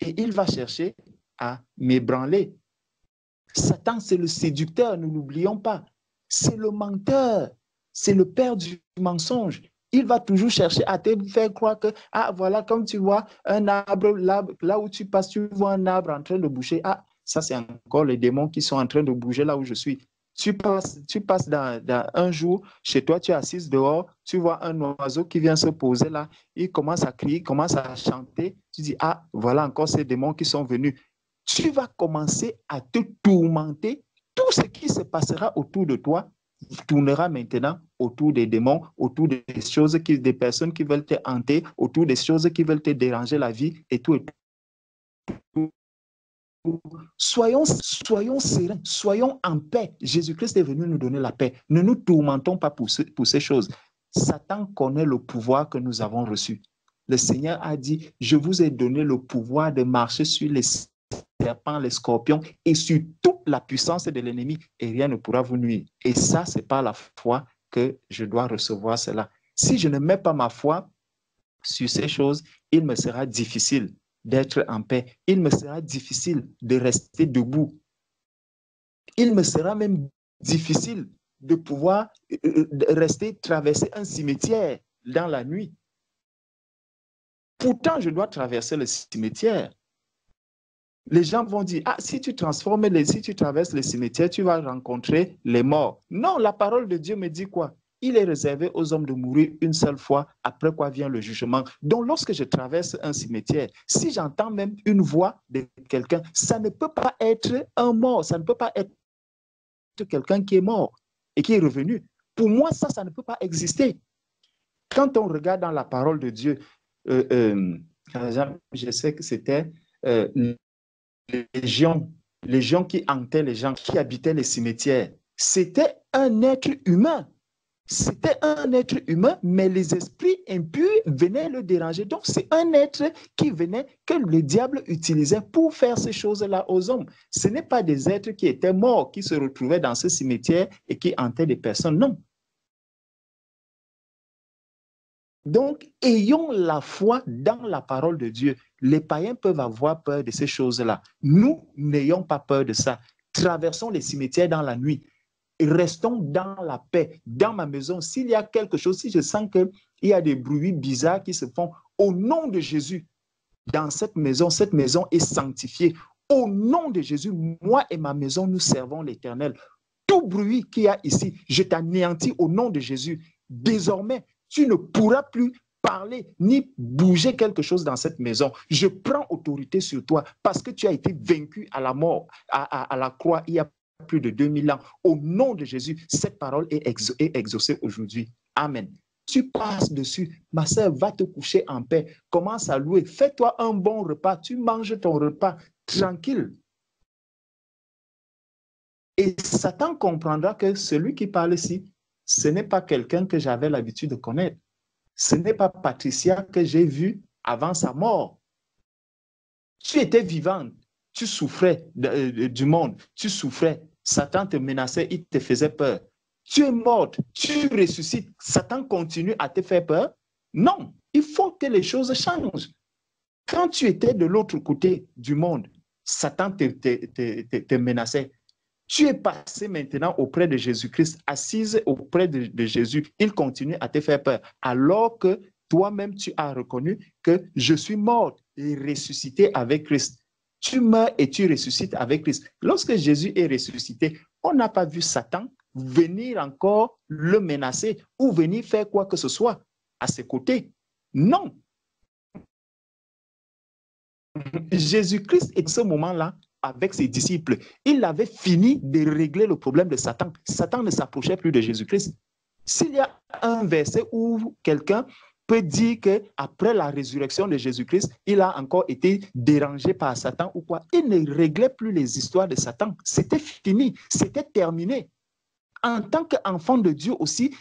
Et il va chercher à m'ébranler. Satan, c'est le séducteur, ne l'oublions pas. C'est le menteur, c'est le père du mensonge. Il va toujours chercher à te faire croire que, ah voilà, comme tu vois un arbre, là où tu passes, tu vois un arbre en train de bouger. Ah, ça c'est encore les démons qui sont en train de bouger là où je suis. Tu passes dans un jour, chez toi, tu es assise dehors, tu vois un oiseau qui vient se poser là, il commence à crier, il commence à chanter. Tu dis, ah, voilà encore ces démons qui sont venus. Tu vas commencer à te tourmenter. Tout ce qui se passera autour de toi tournera maintenant autour des démons, autour des choses, des personnes qui veulent te hanter, autour des choses qui veulent te déranger la vie et tout. Soyons sereins, soyons en paix. Jésus-Christ est venu nous donner la paix. Ne nous tourmentons pas pour ces choses. Satan connaît le pouvoir que nous avons reçu. Le Seigneur a dit, je vous ai donné le pouvoir de marcher sur les serpents, les scorpions et sur toute la puissance de l'ennemi et rien ne pourra vous nuire. Et ça, c'est par la foi que je dois recevoir cela. Si je ne mets pas ma foi sur ces choses, il me sera difficile d'être en paix. Il me sera difficile de rester debout. Il me sera même difficile de pouvoir traverser un cimetière dans la nuit. Pourtant, je dois traverser le cimetière. Les gens vont dire, ah, si tu traverses le cimetière, tu vas rencontrer les morts. Non, la parole de Dieu me dit quoi? Il est réservé aux hommes de mourir une seule fois, après quoi vient le jugement. Donc, lorsque je traverse un cimetière, si j'entends même une voix de quelqu'un, ça ne peut pas être un mort, ça ne peut pas être quelqu'un qui est mort et qui est revenu. Pour moi, ça ne peut pas exister. Quand on regarde dans la parole de Dieu, par exemple, je sais que c'était les gens qui hantaient les gens, qui habitaient les cimetières. C'était un être humain. C'était un être humain, mais les esprits impurs venaient le déranger. Donc, c'est un être qui venait, que le diable utilisait pour faire ces choses-là aux hommes. Ce n'est pas des êtres qui étaient morts, qui se retrouvaient dans ce cimetière et qui hantaient des personnes. Non. Donc, ayons la foi dans la parole de Dieu. Les païens peuvent avoir peur de ces choses-là. Nous, n'ayons pas peur de ça. Traversons les cimetières dans la nuit. Restons dans la paix. Dans ma maison, s'il y a quelque chose, si je sens qu'il y a des bruits bizarres qui se font, au nom de Jésus, dans cette maison est sanctifiée. Au nom de Jésus, moi et ma maison, nous servons l'Éternel. Tout bruit qu'il y a ici, je t'anéantis au nom de Jésus. Désormais, tu ne pourras plus parler ni bouger quelque chose dans cette maison. Je prends autorité sur toi parce que tu as été vaincu à la mort, à la croix, il y a plus de 2000 ans. Au nom de Jésus, cette parole est exaucée aujourd'hui. Amen. Tu passes dessus, ma sœur, va te coucher en paix. Commence à louer. Fais-toi un bon repas. Tu manges ton repas tranquille. Et Satan comprendra que celui qui parle ici, ce n'est pas quelqu'un que j'avais l'habitude de connaître. Ce n'est pas Patricia que j'ai vue avant sa mort. Tu étais vivante. Tu souffrais du monde, tu souffrais, Satan te menaçait, il te faisait peur. Tu es morte, tu ressuscites, Satan continue à te faire peur? Non, il faut que les choses changent. Quand tu étais de l'autre côté du monde, Satan te menaçait. Tu es passé maintenant auprès de Jésus-Christ, assise auprès de Jésus. Il continue à te faire peur. Alors que toi-même, tu as reconnu que je suis mort et ressuscité avec Christ. Tu meurs et tu ressuscites avec Christ. Lorsque Jésus est ressuscité, on n'a pas vu Satan venir encore le menacer ou venir faire quoi que ce soit à ses côtés. Non. Jésus-Christ est à ce moment-là avec ses disciples. Il avait fini de régler le problème de Satan. Satan ne s'approchait plus de Jésus-Christ. S'il y a un verset où quelqu'un peut dire qu'après la résurrection de Jésus-Christ, il a encore été dérangé par Satan ou quoi, il ne réglait plus les histoires de Satan. C'était fini, c'était terminé. En tant qu'enfant de Dieu aussi,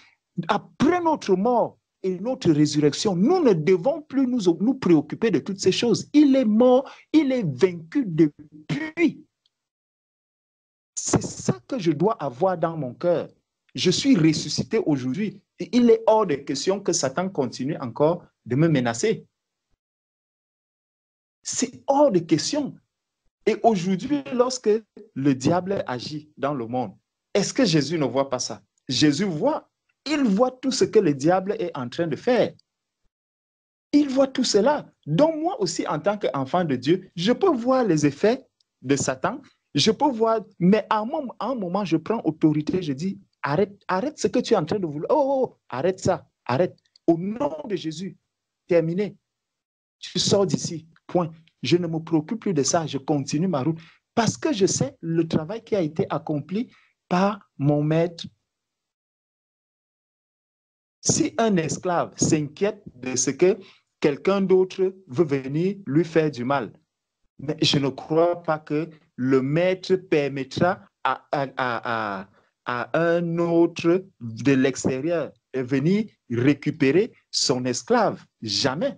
après notre mort et notre résurrection, nous ne devons plus nous préoccuper de toutes ces choses. Il est mort, il est vaincu depuis. C'est ça que je dois avoir dans mon cœur. Je suis ressuscité aujourd'hui. Et il est hors de question que Satan continue encore de me menacer. C'est hors de question. Et aujourd'hui, lorsque le diable agit dans le monde, est-ce que Jésus ne voit pas ça? Jésus voit. Il voit tout ce que le diable est en train de faire. Il voit tout cela. Donc moi aussi, en tant qu'enfant de Dieu, je peux voir les effets de Satan. Je peux voir, mais à un moment, je prends autorité, je dis, arrête ce que tu es en train de vouloir. Oh, arrête ça, arrête. Au nom de Jésus, terminé. Tu sors d'ici, point. Je ne me préoccupe plus de ça, je continue ma route. Parce que je sais le travail qui a été accompli par mon maître. Si un esclave s'inquiète de ce que quelqu'un d'autre veut venir lui faire du mal, mais je ne crois pas que le maître permettra à un autre de l'extérieur de venir récupérer son esclave. Jamais.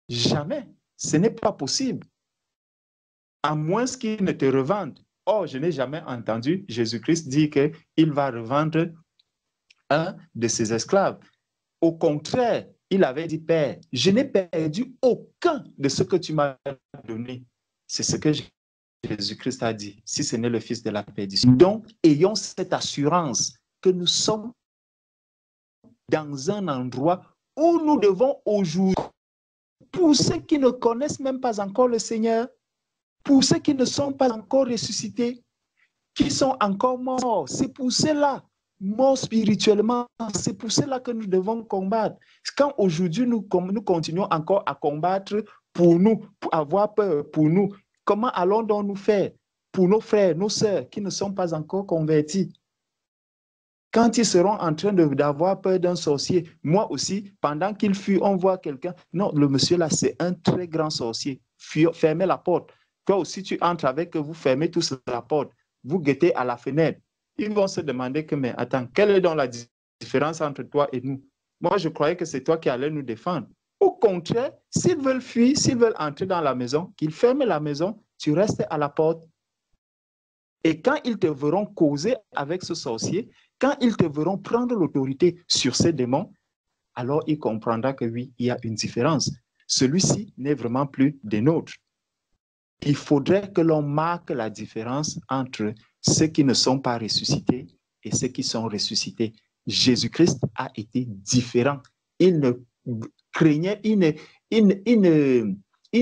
Jamais. Ce n'est pas possible. À moins qu'il ne te revende. Or, je n'ai jamais entendu Jésus-Christ dire qu'il va revendre un de ses esclaves. Au contraire, il avait dit, Père, je n'ai perdu aucun de ce que tu m'as donné. C'est ce que Jésus-Christ a dit, si ce n'est le Fils de la perdition. Donc, ayons cette assurance que nous sommes dans un endroit où nous devons aujourd'hui, pour ceux qui ne connaissent même pas encore le Seigneur, pour ceux qui ne sont pas encore ressuscités, qui sont encore morts, c'est pour cela, morts spirituellement, c'est pour cela que nous devons combattre. Quand aujourd'hui nous continuons encore à combattre pour nous, pour avoir peur pour nous, comment allons-nous nous faire pour nos frères, nos sœurs qui ne sont pas encore convertis? Quand ils seront en train d'avoir peur d'un sorcier, moi aussi, pendant qu'il fuit, on voit quelqu'un. Non, le monsieur là, c'est un très grand sorcier. Fermez la porte. Toi aussi, tu entres avec, vous fermez tous la porte. Vous guettez à la fenêtre. Ils vont se demander que, mais attends, quelle est donc la différence entre toi et nous? Moi, je croyais que c'est toi qui allais nous défendre. Au contraire, s'ils veulent fuir, s'ils veulent entrer dans la maison, qu'ils ferment la maison, tu restes à la porte. Et quand ils te verront causer avec ce sorcier, quand ils te verront prendre l'autorité sur ces démons, alors il comprendra que oui, il y a une différence. Celui-ci n'est vraiment plus des nôtres. Il faudrait que l'on marque la différence entre ceux qui ne sont pas ressuscités et ceux qui sont ressuscités. Jésus-Christ a été différent. Il ne craignait, il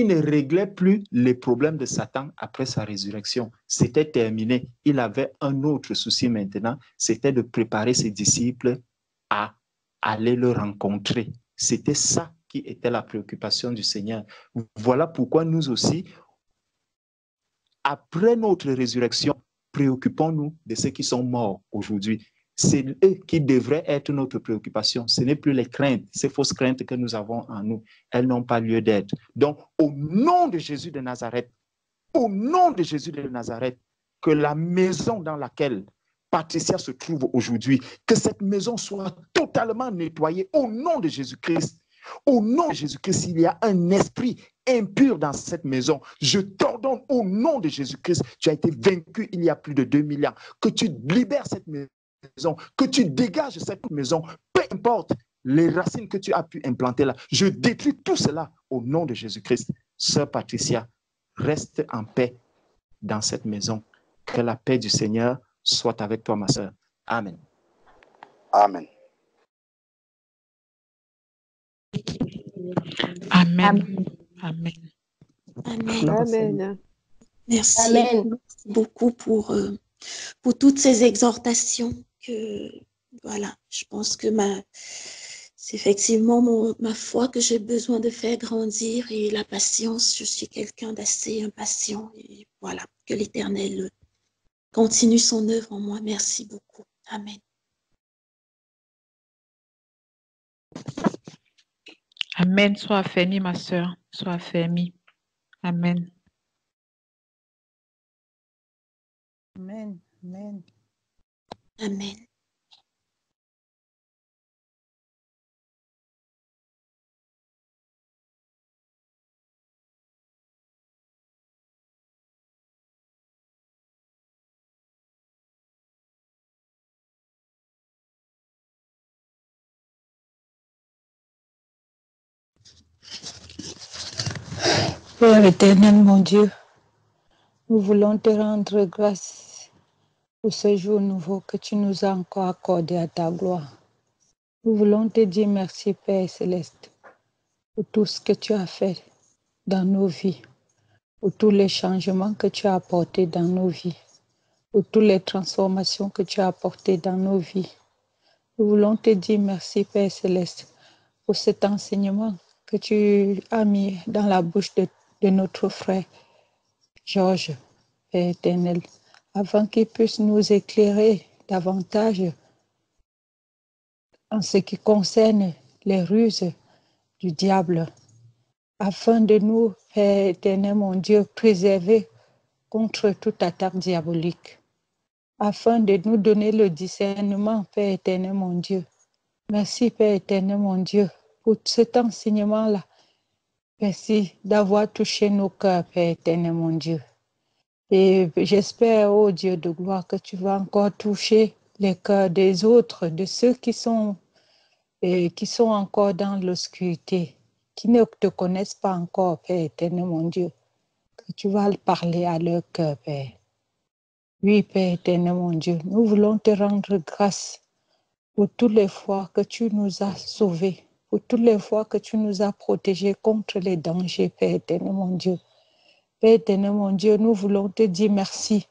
ne réglait plus les problèmes de Satan après sa résurrection. C'était terminé. Il avait un autre souci maintenant, c'était de préparer ses disciples à aller le rencontrer. C'était ça qui était la préoccupation du Seigneur. Voilà pourquoi nous aussi, après notre résurrection, préoccupons-nous de ceux qui sont morts aujourd'hui. C'est eux qui devraient être notre préoccupation. Ce n'est plus les craintes, ces fausses craintes que nous avons en nous. Elles n'ont pas lieu d'être. Donc, au nom de Jésus de Nazareth, au nom de Jésus de Nazareth, que la maison dans laquelle Patricia se trouve aujourd'hui, que cette maison soit totalement nettoyée au nom de Jésus-Christ. Au nom de Jésus-Christ, il y a un esprit impur dans cette maison. Je t'ordonne au nom de Jésus-Christ, tu as été vaincu il y a plus de 2000 ans, que tu libères cette maison, que tu dégages cette maison, peu importe les racines que tu as pu implanter là. Je détruis tout cela au nom de Jésus-Christ. Sœur Patricia, reste en paix. dans cette maison. Que la paix du Seigneur soit avec toi, ma sœur. Amen. Amen. Amen. Amen. Amen. Amen. Merci. Amen. Merci beaucoup pour toutes ces exhortations que, voilà, je pense que c'est effectivement ma foi que j'ai besoin de faire grandir et la patience. Je suis quelqu'un d'assez impatient et voilà, que l'Éternel continue son œuvre en moi. Merci beaucoup. Amen. Amen. Sois affermi, ma sœur. Sois affermi. Amen. Amen. Amen. Amen. Père éternel, mon Dieu, nous voulons te rendre grâce pour ce jour nouveau que tu nous as encore accordé à ta gloire. Nous voulons te dire merci, Père céleste, pour tout ce que tu as fait dans nos vies, pour tous les changements que tu as apportés dans nos vies, pour toutes les transformations que tu as apportées dans nos vies. Nous voulons te dire merci, Père céleste, pour cet enseignement que tu as mis dans la bouche de notre frère Georges, Père éternel, afin qu'il puisse nous éclairer davantage en ce qui concerne les ruses du diable, afin de nous, Père éternel, mon Dieu, préserver contre toute attaque diabolique, afin de nous donner le discernement, Père éternel, mon Dieu. Merci, Père éternel, mon Dieu, pour cet enseignement-là. Merci d'avoir touché nos cœurs, Père éternel, mon Dieu. Et j'espère, ô Dieu de gloire, que tu vas encore toucher les cœurs des autres, de ceux qui sont encore dans l'obscurité, qui ne te connaissent pas encore, Père éternel, mon Dieu. Que tu vas parler à leur cœur, Père. Oui, Père éternel, mon Dieu, nous voulons te rendre grâce pour toutes les fois que tu nous as sauvés, pour toutes les fois que tu nous as protégés contre les dangers, Père éternel, mon Dieu. Père éternel, mon Dieu, nous voulons te dire merci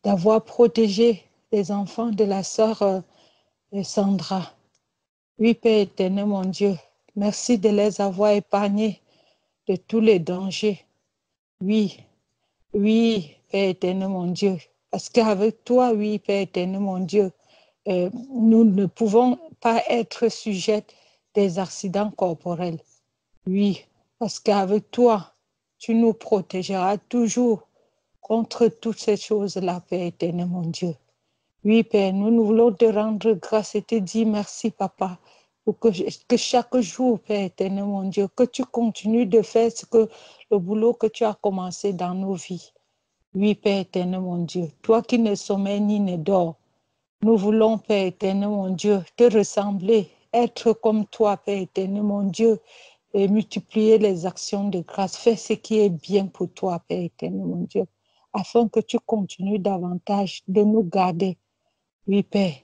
d'avoir protégé les enfants de la sœur Sandra. Oui, Père éternel, mon Dieu, merci de les avoir épargnés de tous les dangers. Oui, Père éternel, mon Dieu, parce qu'avec toi, oui, Père éternel, mon Dieu, nous ne pouvons pas être sujets des accidents corporels. Oui, parce qu'avec toi, tu nous protégeras toujours contre toutes ces choses-là, Père éternel, mon Dieu. Oui, Père, nous voulons te rendre grâce et te dire merci, Papa, pour que chaque jour, Père éternel, mon Dieu, que tu continues de faire le boulot que tu as commencé dans nos vies. Oui, Père éternel, mon Dieu, toi qui ne sommeilles ni ne dors, nous voulons, Père éternel, mon Dieu, te ressembler, être comme toi, Père éternel, mon Dieu, et multiplier les actions de grâce. Fais ce qui est bien pour toi, Père éternel, mon Dieu, afin que tu continues davantage de nous garder. Oui, Père.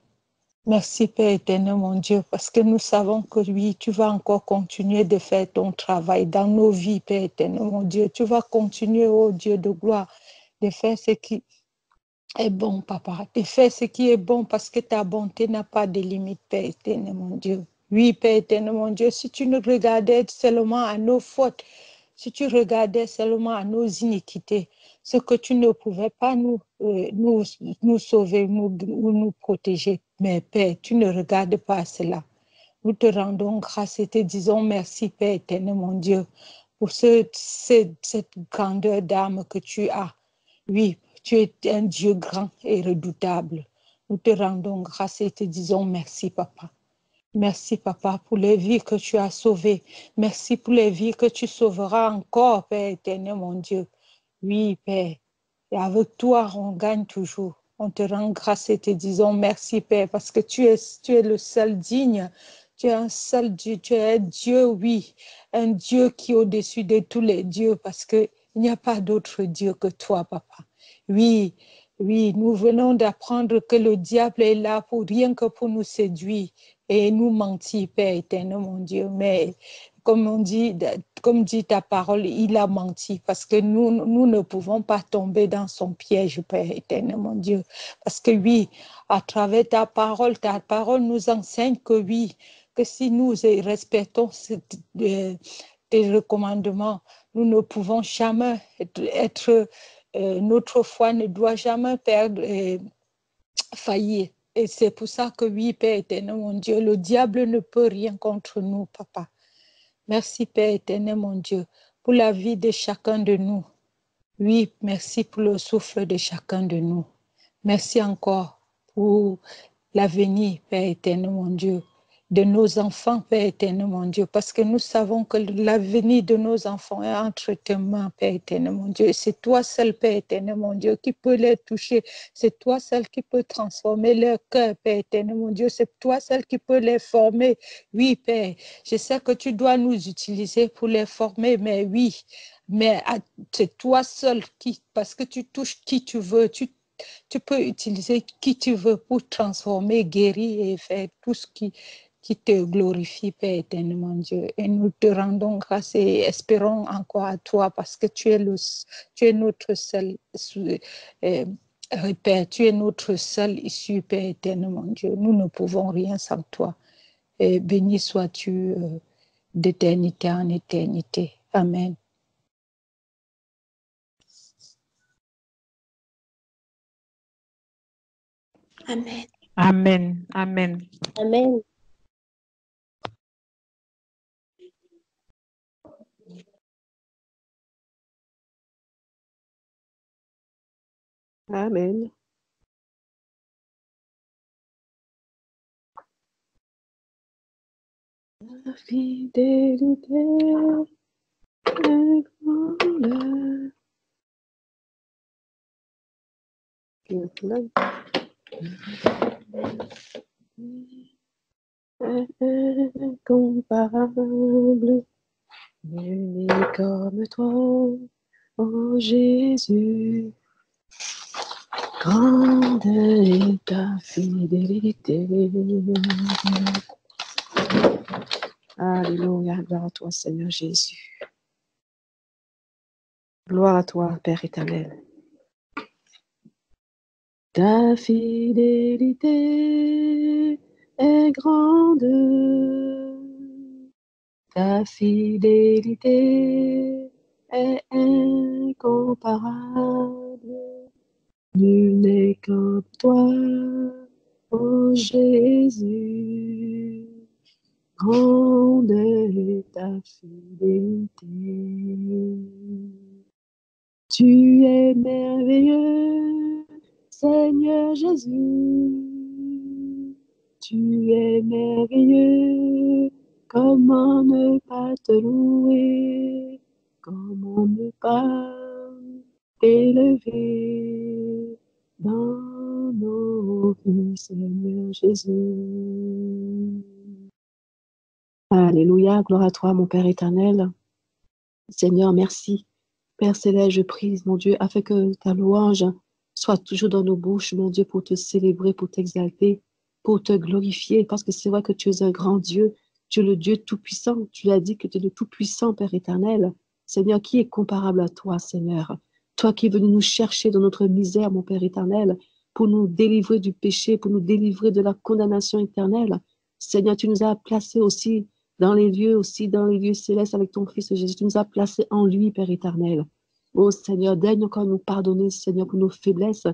Merci, Père éternel, mon Dieu, parce que nous savons que oui, tu vas encore continuer de faire ton travail dans nos vies, Père éternel, mon Dieu. Tu vas continuer, oh Dieu de gloire, de faire ce qui est bon, Papa. De faire ce qui est bon parce que ta bonté n'a pas de limite, Père éternel, mon Dieu. Oui, Père éternel, mon Dieu, si tu nous regardais seulement à nos fautes, si tu regardais seulement à nos iniquités, ce que tu ne pouvais pas nous sauver, nous protéger. Mais Père, tu ne regardes pas cela. Nous te rendons grâce et te disons merci, Père éternel, mon Dieu, pour cette grandeur d'âme que tu as. Oui, tu es un Dieu grand et redoutable. Nous te rendons grâce et te disons merci, Papa. Merci, Papa, pour les vies que tu as sauvées. Merci pour les vies que tu sauveras encore, Père éternel, mon Dieu. Oui, Père. Et avec toi, on gagne toujours. On te rend grâce et te disons merci, Père, parce que tu es le seul digne. Tu es un seul Dieu. Tu es un Dieu, oui. Un Dieu qui est au-dessus de tous les dieux, parce qu'il n'y a pas d'autre Dieu que toi, Papa. Oui, oui, nous venons d'apprendre que le diable est là pour rien que pour nous séduire et nous mentir, Père éternel, mon Dieu. Mais comme dit ta parole, il a menti parce que nous ne pouvons pas tomber dans son piège, Père éternel, mon Dieu. Parce que oui, à travers ta parole nous enseigne que oui, que si nous respectons tes recommandements, nous ne pouvons jamais notre foi ne doit jamais faillir. Et c'est pour ça que oui, Père éternel, mon Dieu, le diable ne peut rien contre nous, Papa. Merci, Père éternel, mon Dieu, pour la vie de chacun de nous. Oui, merci pour le souffle de chacun de nous. Merci encore pour l'avenir, Père éternel, mon Dieu, de nos enfants, Père éternel, mon Dieu, parce que nous savons que l'avenir de nos enfants est entre tes mains, Père éternel, mon Dieu. C'est toi seul, Père éternel, mon Dieu, qui peut les toucher. C'est toi seul qui peut transformer leur cœur, Père éternel, mon Dieu. C'est toi seul qui peut les former. Oui, Père, je sais que tu dois nous utiliser pour les former, mais oui, mais c'est toi seul parce que tu touches qui tu veux, tu peux utiliser qui tu veux pour transformer, guérir et faire tout ce qui te glorifie, Père éternel, mon Dieu. Et nous te rendons grâce et espérons encore à toi parce que tu es notre seul Père, tu es notre seul issue, Père éternel, mon Dieu. Nous ne pouvons rien sans toi. Et béni sois-tu d'éternité en éternité. Amen. Amen. Amen. Amen. Amen. Amen. La fidélité est grande. Incomparable, nul n'est comme toi, ô Jésus. Grande est ta fidélité. Alléluia, gloire à toi, Seigneur Jésus. Gloire à toi, Père éternel. Ta fidélité est grande. Ta fidélité est incomparable. Nul n'est comme toi, ô Jésus. Grande est ta fidélité. Tu es merveilleux, Seigneur Jésus. Tu es merveilleux. Comment ne pas te louer? Comment ne pas t'élever dans nos vies, Seigneur Jésus? Alléluia, gloire à toi, mon Père éternel. Seigneur, merci. Père céleste, je prie, mon Dieu, afin que ta louange soit toujours dans nos bouches, mon Dieu, pour te célébrer, pour t'exalter, pour te glorifier, parce que c'est vrai que tu es un grand Dieu, tu es le Dieu tout-puissant, tu l'as dit que tu es le tout-puissant, Père éternel. Seigneur, qui est comparable à toi, Seigneur? Toi qui es venu nous chercher dans notre misère, mon Père éternel, pour nous délivrer du péché, pour nous délivrer de la condamnation éternelle. Seigneur, tu nous as placés aussi dans les lieux célestes avec ton Fils Jésus. Tu nous as placés en lui, Père éternel. Oh Seigneur, daigne encore nous pardonner, Seigneur, pour nos faiblesses.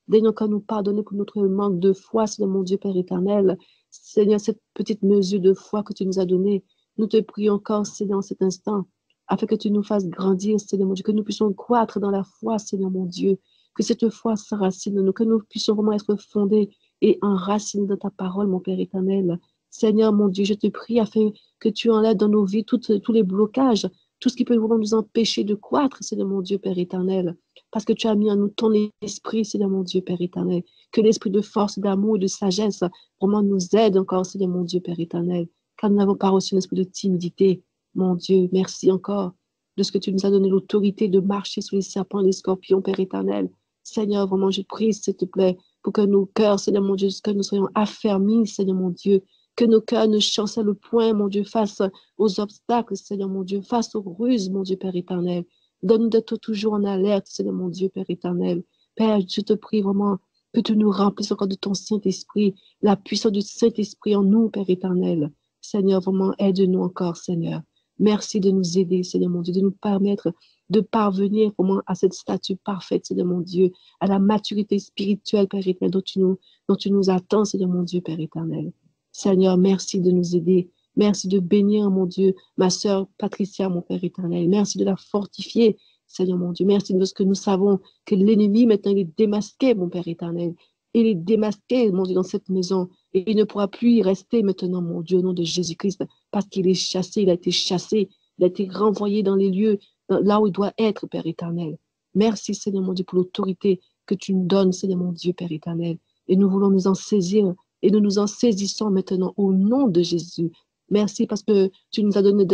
Daigne encore nous pardonner pour notre manque de foi, Seigneur mon Dieu, Père éternel. Seigneur, cette petite mesure de foi que tu nous as donnée, nous te prions encore, Seigneur, en cet instant, afin que tu nous fasses grandir, Seigneur mon Dieu, que nous puissions croître dans la foi, Seigneur mon Dieu, que cette foi s'enracine en nous, que nous puissions vraiment être fondés et enracinés dans ta parole, mon Père éternel. Seigneur mon Dieu, je te prie afin que tu enlèves dans nos vies tous les blocages, tout ce qui peut vraiment nous empêcher de croître, Seigneur mon Dieu, Père éternel. Parce que tu as mis en nous ton esprit, Seigneur mon Dieu, Père éternel. Que l'esprit de force, d'amour et de sagesse vraiment nous aide encore, Seigneur mon Dieu, Père éternel. Car nous n'avons pas reçu un esprit de timidité. Mon Dieu, merci encore de ce que tu nous as donné l'autorité de marcher sur les serpents et les scorpions, Père éternel. Seigneur, vraiment, je prie, s'il te plaît, pour que nos cœurs, Seigneur mon Dieu, que nous soyons affermis, Seigneur mon Dieu, que nos cœurs ne chancellent point, mon Dieu, face aux obstacles, Seigneur mon Dieu, face aux ruses, mon Dieu, Père éternel. Donne-nous d'être toujours en alerte, Seigneur mon Dieu, Père éternel. Père, je te prie vraiment que tu nous remplisses encore de ton Saint-Esprit, la puissance du Saint-Esprit en nous, Père éternel. Seigneur, vraiment, aide-nous encore, Seigneur. Merci de nous aider, Seigneur mon Dieu, de nous permettre de parvenir vraiment à cette statue parfaite, Seigneur mon Dieu, à la maturité spirituelle, Père éternel, dont tu nous attends, Seigneur mon Dieu, Père éternel. Seigneur, merci de nous aider. Merci de bénir, mon Dieu, ma sœur Patricia, mon Père éternel. Merci de la fortifier, Seigneur mon Dieu. Merci de ce que nous savons que l'ennemi, maintenant, il est démasqué, mon Père éternel. Il est démasqué, mon Dieu, dans cette maison. Et il ne pourra plus y rester maintenant, mon Dieu, au nom de Jésus-Christ, parce qu'il est chassé, il a été chassé, il a été renvoyé dans les lieux, là où il doit être, Père éternel. Merci, Seigneur mon Dieu, pour l'autorité que tu nous donnes, Seigneur mon Dieu, Père éternel. Et nous voulons nous en saisir, et nous nous en saisissons maintenant au nom de Jésus. Merci parce que tu nous as donné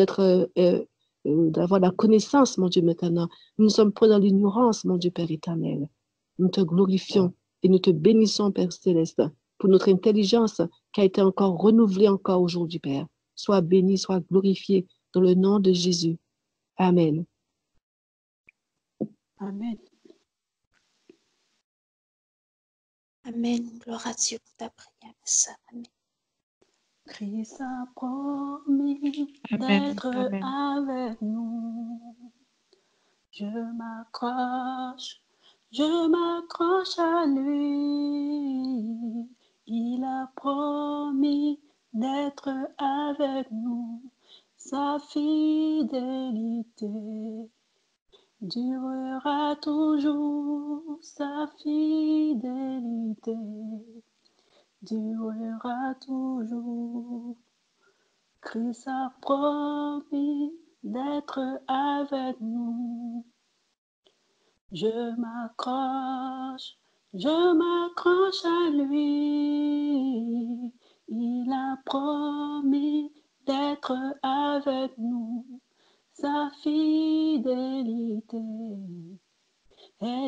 d'avoir la connaissance, mon Dieu, maintenant. Nous ne sommes pas dans l'ignorance, mon Dieu, Père éternel. Nous te glorifions et nous te bénissons, Père céleste, pour notre intelligence qui a été encore renouvelée encore aujourd'hui, Père. Sois béni, sois glorifié dans le nom de Jésus. Amen. Amen. Amen. Gloire à Dieu pour ta prière, ma sœur. Amen. Christ a promis Amen. d'être Amen. avec nous. Je m'accroche à lui. Il a promis d'être avec nous. Sa fidélité durera toujours. Sa fidélité durera toujours. Christ a promis d'être avec nous. Je m'accroche à lui. Il a promis d'être avec nous. Sa fidélité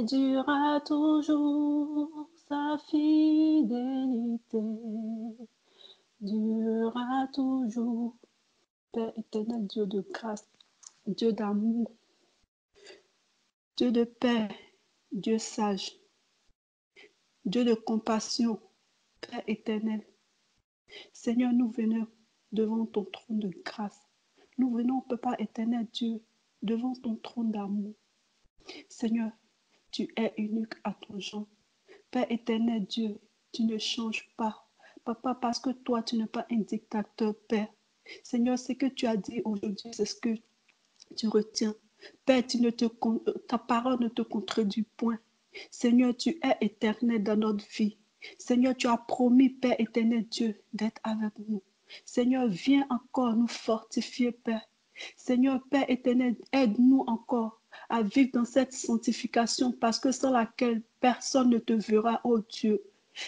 durera toujours. Sa fidélité durera toujours. Père éternel, Dieu de grâce, Dieu d'amour, Dieu de paix, Dieu sage, Dieu de compassion, Père éternel. Seigneur, nous venons devant ton trône de grâce. Nous venons, Papa éternel Dieu, devant ton trône d'amour. Seigneur, tu es unique à ton genre. Père éternel Dieu, tu ne changes pas. Papa, parce que toi, tu n'es pas un dictateur, Père. Seigneur, ce que tu as dit aujourd'hui, c'est ce que tu retiens. Père, ta parole ne te contredit point. Seigneur, tu es éternel dans notre vie. Seigneur, tu as promis, Père éternel Dieu, d'être avec nous. Seigneur, viens encore nous fortifier, Père. Seigneur, Père éternel, aide-nous encore à vivre dans cette sanctification parce que sans laquelle personne ne te verra, oh Dieu.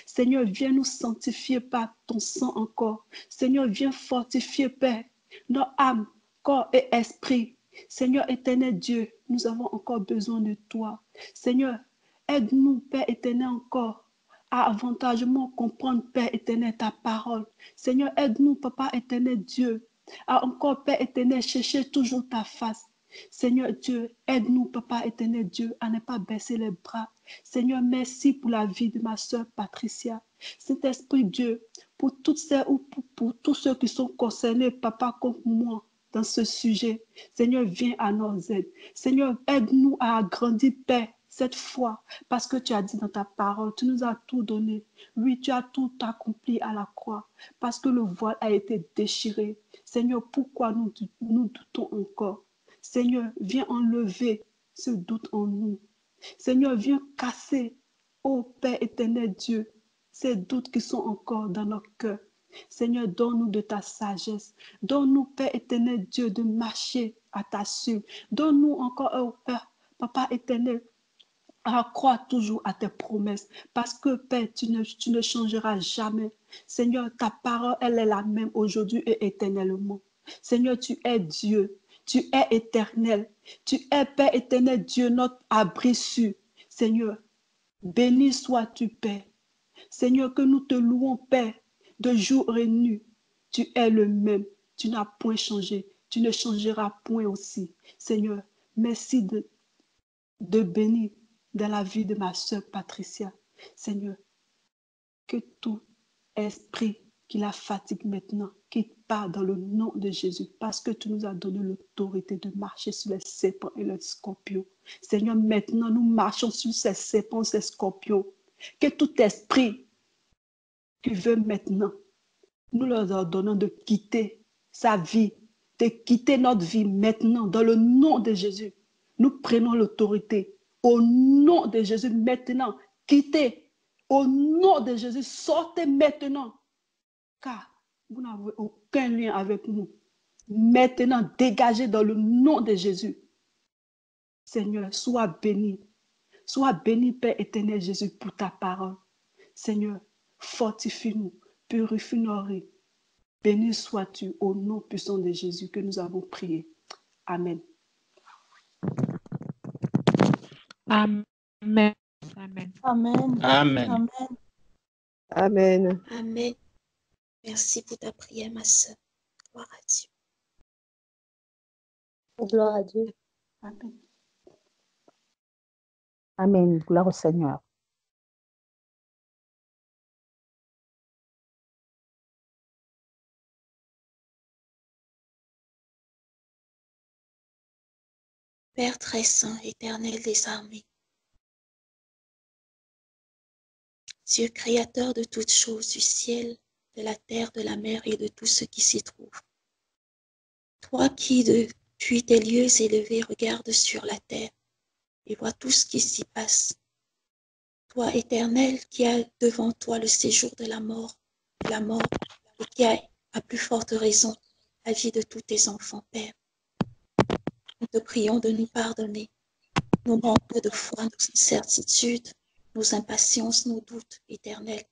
Seigneur, viens nous sanctifier par ton sang encore. Seigneur, viens fortifier, Père, nos âmes, corps et esprit. Seigneur éternel Dieu, nous avons encore besoin de toi. Seigneur, aide-nous, Père éternel, encore à avantagement comprendre, Père éternel, ta parole. Seigneur, aide-nous, Papa éternel Dieu, à encore, Père éternel, chercher toujours ta face. Seigneur Dieu, aide-nous, Papa éternel Dieu, à ne pas baisser les bras. Seigneur, merci pour la vie de ma sœur Patricia. Saint-Esprit Dieu, pour toutes ces ou pour tous ceux qui sont concernés, Papa, comme moi, dans ce sujet. Seigneur, viens à nos aides. Seigneur, aide-nous à agrandir, Père, cette foi, parce que tu as dit dans ta parole, tu nous as tout donné. Oui, tu as tout accompli à la croix, parce que le voile a été déchiré. Seigneur, pourquoi nous doutons encore? Seigneur, viens enlever ce doute en nous. Seigneur, viens casser, ô Père éternel Dieu, ces doutes qui sont encore dans nos cœurs. Seigneur, donne-nous de ta sagesse. Donne-nous, Père éternel Dieu, de marcher à ta suite. Donne-nous encore, oh Père, Papa éternel, à croire toujours à tes promesses. Parce que, Père, tu ne changeras jamais. Seigneur, ta parole, elle est la même aujourd'hui et éternellement. Seigneur, tu es Dieu. Tu es éternel. Tu es, Père éternel, Dieu, notre abri sûr. Seigneur, Béni sois-tu, Père. Seigneur, que nous te louons, Père, de jour et nuit. Tu es le même. Tu n'as point changé. Tu ne changeras point aussi. Seigneur, merci de bénir dans la vie de ma sœur Patricia. Seigneur, que tout esprit qui la fatigue maintenant, quitte part dans le nom de Jésus, parce que tu nous as donné l'autorité de marcher sur les serpents et les scorpions. Seigneur, maintenant nous marchons sur ces serpents, ces scorpions. Que tout esprit qui veut maintenant, nous leur ordonnons de quitter sa vie, de quitter notre vie maintenant, dans le nom de Jésus. Nous prenons l'autorité. Au nom de Jésus, maintenant, quittez. Au nom de Jésus, sortez maintenant. Car vous n'avez aucun lien avec nous. Maintenant, dégagez dans le nom de Jésus. Seigneur, sois béni. Sois béni, Père éternel Jésus, pour ta parole. Seigneur, fortifie-nous, purifie nos riz. Béni sois-tu au nom puissant de Jésus que nous avons prié. Amen. Amen. Amen. Amen. Amen. Amen. Amen. Amen. Merci pour ta prière, ma sœur. Gloire à Dieu. Gloire à Dieu. Amen. Amen. Gloire au Seigneur. Père très saint, éternel des armées, Dieu créateur de toutes choses, du ciel, de la terre, de la mer et de tout ce qui s'y trouve. Toi qui, depuis tes lieux élevés, regardes sur la terre et vois tout ce qui s'y passe. Toi, éternel, qui as devant toi le séjour de la mort, et qui as, à plus forte raison, la vie de tous tes enfants, Père. Nous te prions de nous pardonner nos manques de foi, nos incertitudes, nos impatiences, nos doutes éternels,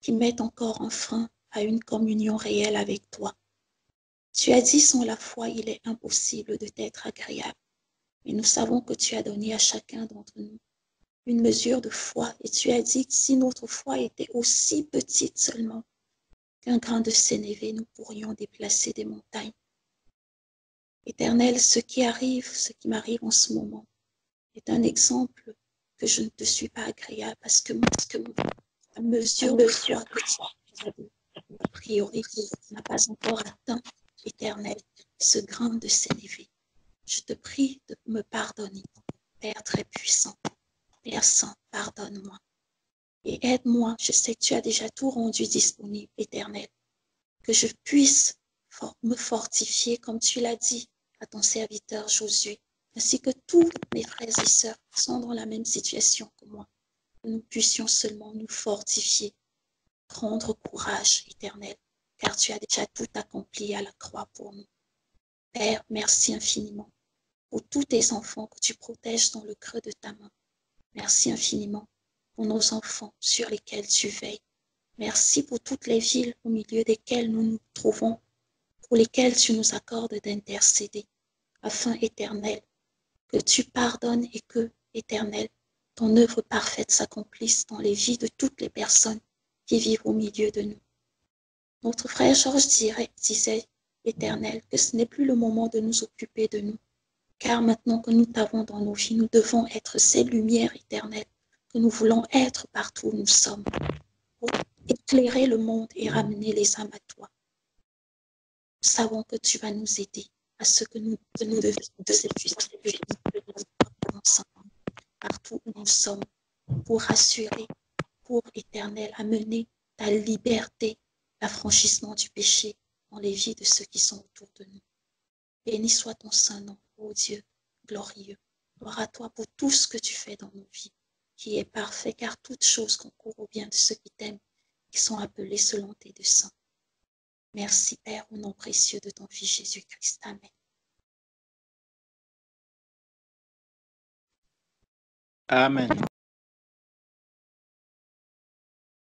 qui mettent encore un frein à une communion réelle avec toi. Tu as dit, sans la foi, il est impossible de t'être agréable. Mais nous savons que tu as donné à chacun d'entre nous une mesure de foi. Et tu as dit que si notre foi était aussi petite seulement qu'un grain de sénévé, nous pourrions déplacer des montagnes. Éternel, ce qui m'arrive en ce moment, est un exemple que je ne te suis pas agréable parce que la mesure de foi que tu as a priori n'a pas encore atteint, éternel, ce grain de sénévé. Je te prie de me pardonner, Père très puissant, Père saint, pardonne-moi et aide-moi. Je sais que tu as déjà tout rendu disponible, éternel, que je puisse me fortifier comme tu l'as dit à ton serviteur Josué, ainsi que tous mes frères et sœurs qui sont dans la même situation que moi, que nous puissions seulement nous fortifier, prendre courage, éternel, car tu as déjà tout accompli à la croix pour nous. Père, merci infiniment pour tous tes enfants que tu protèges dans le creux de ta main. Merci infiniment pour nos enfants sur lesquels tu veilles. Merci pour toutes les villes au milieu desquelles nous nous trouvons, pour lesquelles tu nous accordes d'intercéder, afin, éternel, que tu pardonnes et que, éternel, ton œuvre parfaite s'accomplisse dans les vies de toutes les personnes qui vivent au milieu de nous. Notre frère Georges disait, éternel, que ce n'est plus le moment de nous occuper de nous, car maintenant que nous t'avons dans nos vies, nous devons être ces lumières éternelles que nous voulons être partout où nous sommes, pour éclairer le monde et ramener les âmes à toi. Nous savons que tu vas nous aider à ce que nous devons ensemble, partout où nous sommes, pour rassurer, pour, éternel, amener ta liberté, l'affranchissement du péché dans les vies de ceux qui sont autour de nous. Béni soit ton saint nom, ô Dieu glorieux. Gloire à toi pour tout ce que tu fais dans nos vies, qui est parfait, car toute chose concourt au bien de ceux qui t'aiment, qui sont appelés selon tes desseins. Merci, Père, au nom précieux de ton Fils Jésus-Christ. Amen. Amen.